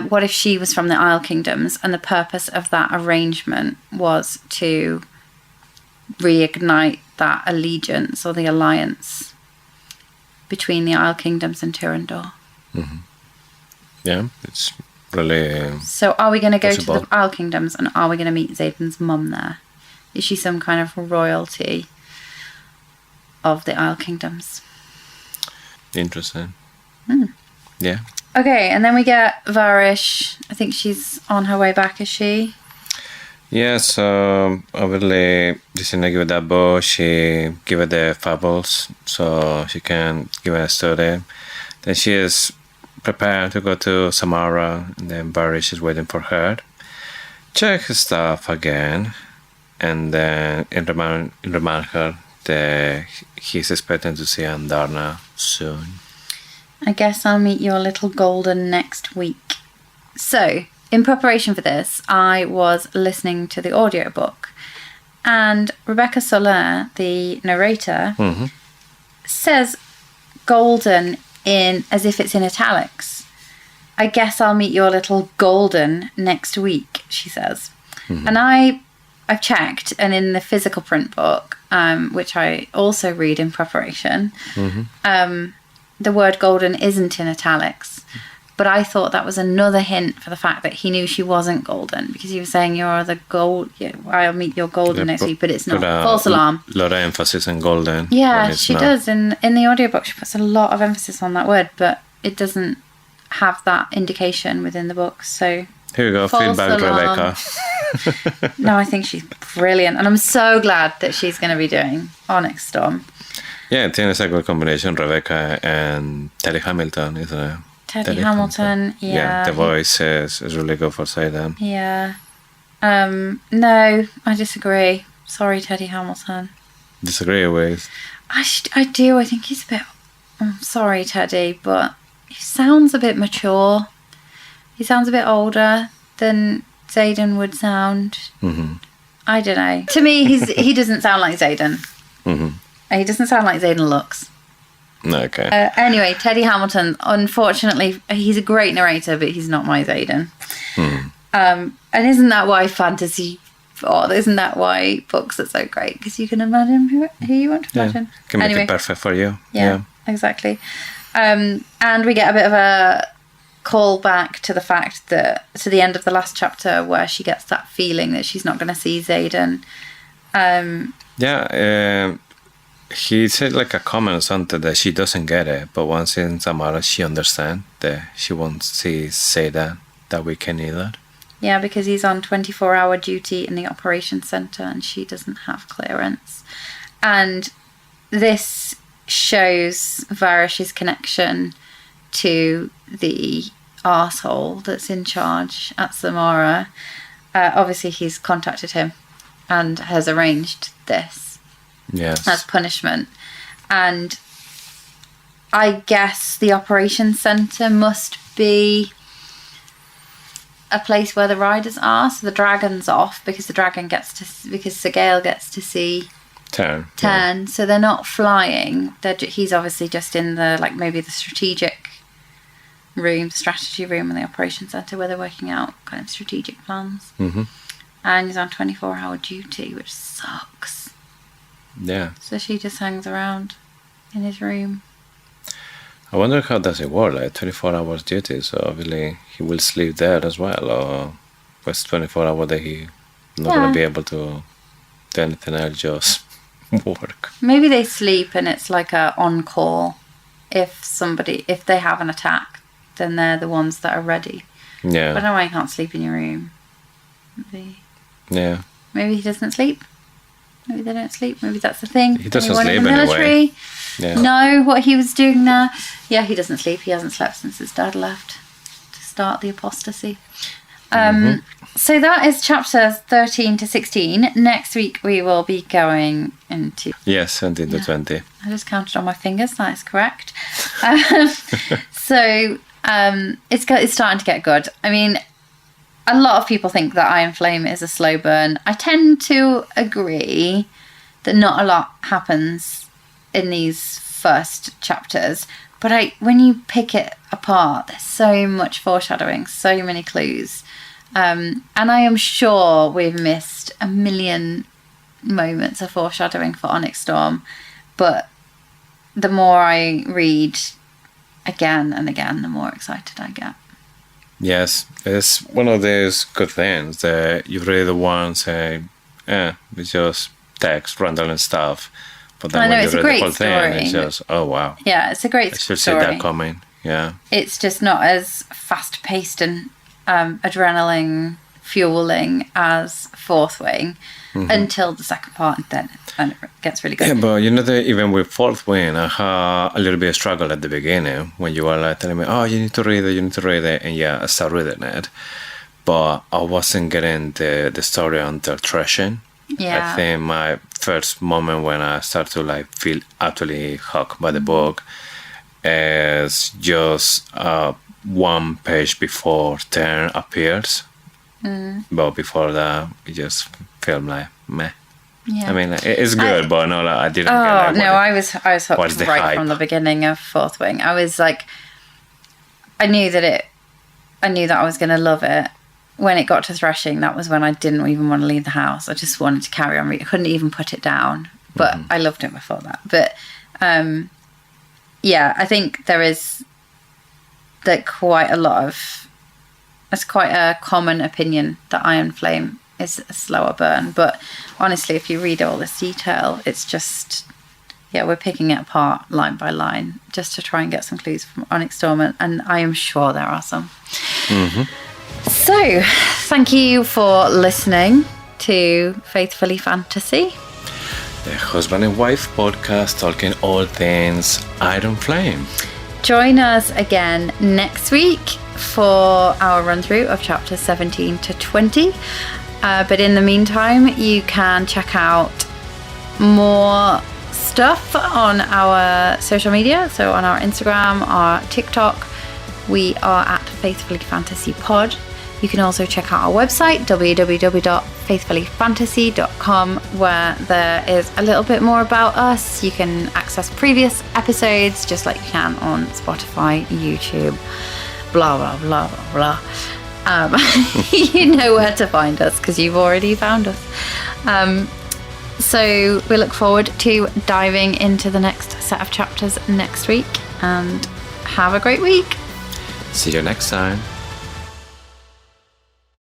What if she was from the Isle Kingdoms and the purpose of that arrangement was to reignite that allegiance or the alliance between the Isle Kingdoms and Tyrrendor? Yeah, it's really So are we going to go to possible. the Isle Kingdoms and are we going to meet Xaden's mum there? Is she some kind of royalty of the Isle Kingdoms? interesting. Yeah. Okay, and then we get Varish. I think she's on her way back, is she? Yes, obviously, Disney give her that book. She give her the fables, so she can give her a study. Then she is prepared to go to Samara, and then Varish is waiting for her. Check his stuff again, and then remind her that he's expecting to see Andarna soon. I guess I'll meet your little golden next week. So, in preparation for this, I was listening to the audiobook, and Rebecca Soler, the narrator, says golden in as if it's in italics. I guess I'll meet your little golden next week, she says. And I've checked, and in the physical print book, which I also read in preparation, the word golden isn't in italics. But I thought that was another hint for the fact that he knew she wasn't golden, because he was saying, you're the gold, I'll meet your golden next week, but it's not. False alarm. A lot of emphasis on golden. Yeah, she does. In the audiobook, she puts a lot of emphasis on that word, but it doesn't have that indication within the book. So here we go, feedback, Rebecca. No, I think she's brilliant, and I'm so glad that she's going to be doing Onyx Storm. Yeah, tienes a good combination, Rebecca and Teddy Hamilton, isn't it? Teddy Hamilton, yeah. The voice is really good for Zayden. Yeah. No, I disagree. Sorry, Teddy Hamilton. Disagree with? I do. I think he's a bit... I'm sorry, Teddy, but he sounds a bit mature. He sounds a bit older than Zayden would sound. I don't know. To me, he doesn't sound like Zayden. He doesn't sound like Zayden looks. Okay. Anyway, Teddy Hamilton, unfortunately, he's a great narrator, but he's not my Zayden. And isn't that why fantasy... Oh, isn't that why books are so great? Because you can imagine who you want to imagine. Can make it perfect for you. Yeah, exactly. And we get a bit of a call back to the fact that, to the end of the last chapter, where she gets that feeling that she's not going to see Zayden. He said like a comment or something that she doesn't get it, but once in Samara, she understands that she won't say that weekend either. Yeah, because he's on 24-hour duty in the operations centre and she doesn't have clearance. And this shows Varish's connection to the arsehole that's in charge at Samara. Obviously, he's contacted him and has arranged this as punishment. And I guess the operations centre must be a place where the riders are. So the dragon's off because Segale gets to see Turn. Yeah. So they're not flying. He's obviously just in the maybe the strategy room in the operations centre where they're working out kind of strategic plans. And he's on 24-hour duty, which sucks. Yeah. So she just hangs around in his room. I wonder how does it work, like 24 hours duty, so obviously he will sleep there as well, or was 24 hours that he not going to be able to do anything else, just work. Maybe they sleep and it's like a on-call. If they have an attack, then they're the ones that are ready. Yeah. But I don't know why you can't sleep in your room. Yeah. Maybe he doesn't sleep. Maybe they don't sleep. Maybe that's the thing. He doesn't Anyone sleep in the military anyway. Yeah. know what he was doing there. Yeah, he doesn't sleep. He hasn't slept since his dad left to start the apostasy. So that is chapters 13 to 16. Next week we will be going into... Yes, 17 to 20. I just counted on my fingers. That is correct. So it's starting to get good. I mean, a lot of people think that Iron Flame is a slow burn. I tend to agree that not a lot happens in these first chapters. But when you pick it apart, there's so much foreshadowing, so many clues. And I am sure we've missed a million moments of foreshadowing for Onyx Storm. But the more I read again and again, the more excited I get. Yes, it's one of those good things that you read the one say, it's just text, random and stuff. But then when you read the whole thing, it's just, oh wow. Yeah, it's a great I should story. see that coming. Yeah. It's just not as fast-paced and adrenaline fueling as Fourth Wing until the second part, and it gets really good. Yeah, but even with Fourth Wing, I had a little bit of struggle at the beginning when you were like telling me, "Oh, you need to read it," and yeah, I started reading it, but I wasn't getting the story until Threshing. Yeah. I think my first moment when I started to like feel actually hooked by the book is just one page before Turn appears. But before that, it just felt like meh. Yeah. I mean, it's good, but no, like, I didn't get Oh like, no, I was what's hooked the right hype? from the beginning of Fourth Wing. I was like, I knew that I was going to love it. When it got to Threshing, that was when I didn't even want to leave the house. I just wanted to carry on reading. I couldn't even put it down, but I loved it before that. But yeah, I think there's quite a lot of. It's quite a common opinion that Iron Flame is a slower burn, but honestly, if you read all this detail, it's just, yeah, we're picking it apart line by line just to try and get some clues from Onyx Storm, and I am sure there are some. So, thank you for listening to Faithfully Fantasy. The husband and wife podcast talking all things Iron Flame. Join us again next week for our run through of chapters 17 to 20. But in the meantime, you can check out more stuff on our social media. So on our Instagram, our TikTok, we are at Faithfully Fantasy Pod. You can also check out our website, www.faithfullyfantasy.com, where there is a little bit more about us. You can access previous episodes just like you can on Spotify, YouTube, blah, blah, blah, blah, blah. You know where to find us because you've already found us. So we look forward to diving into the next set of chapters next week, and have a great week. See you next time.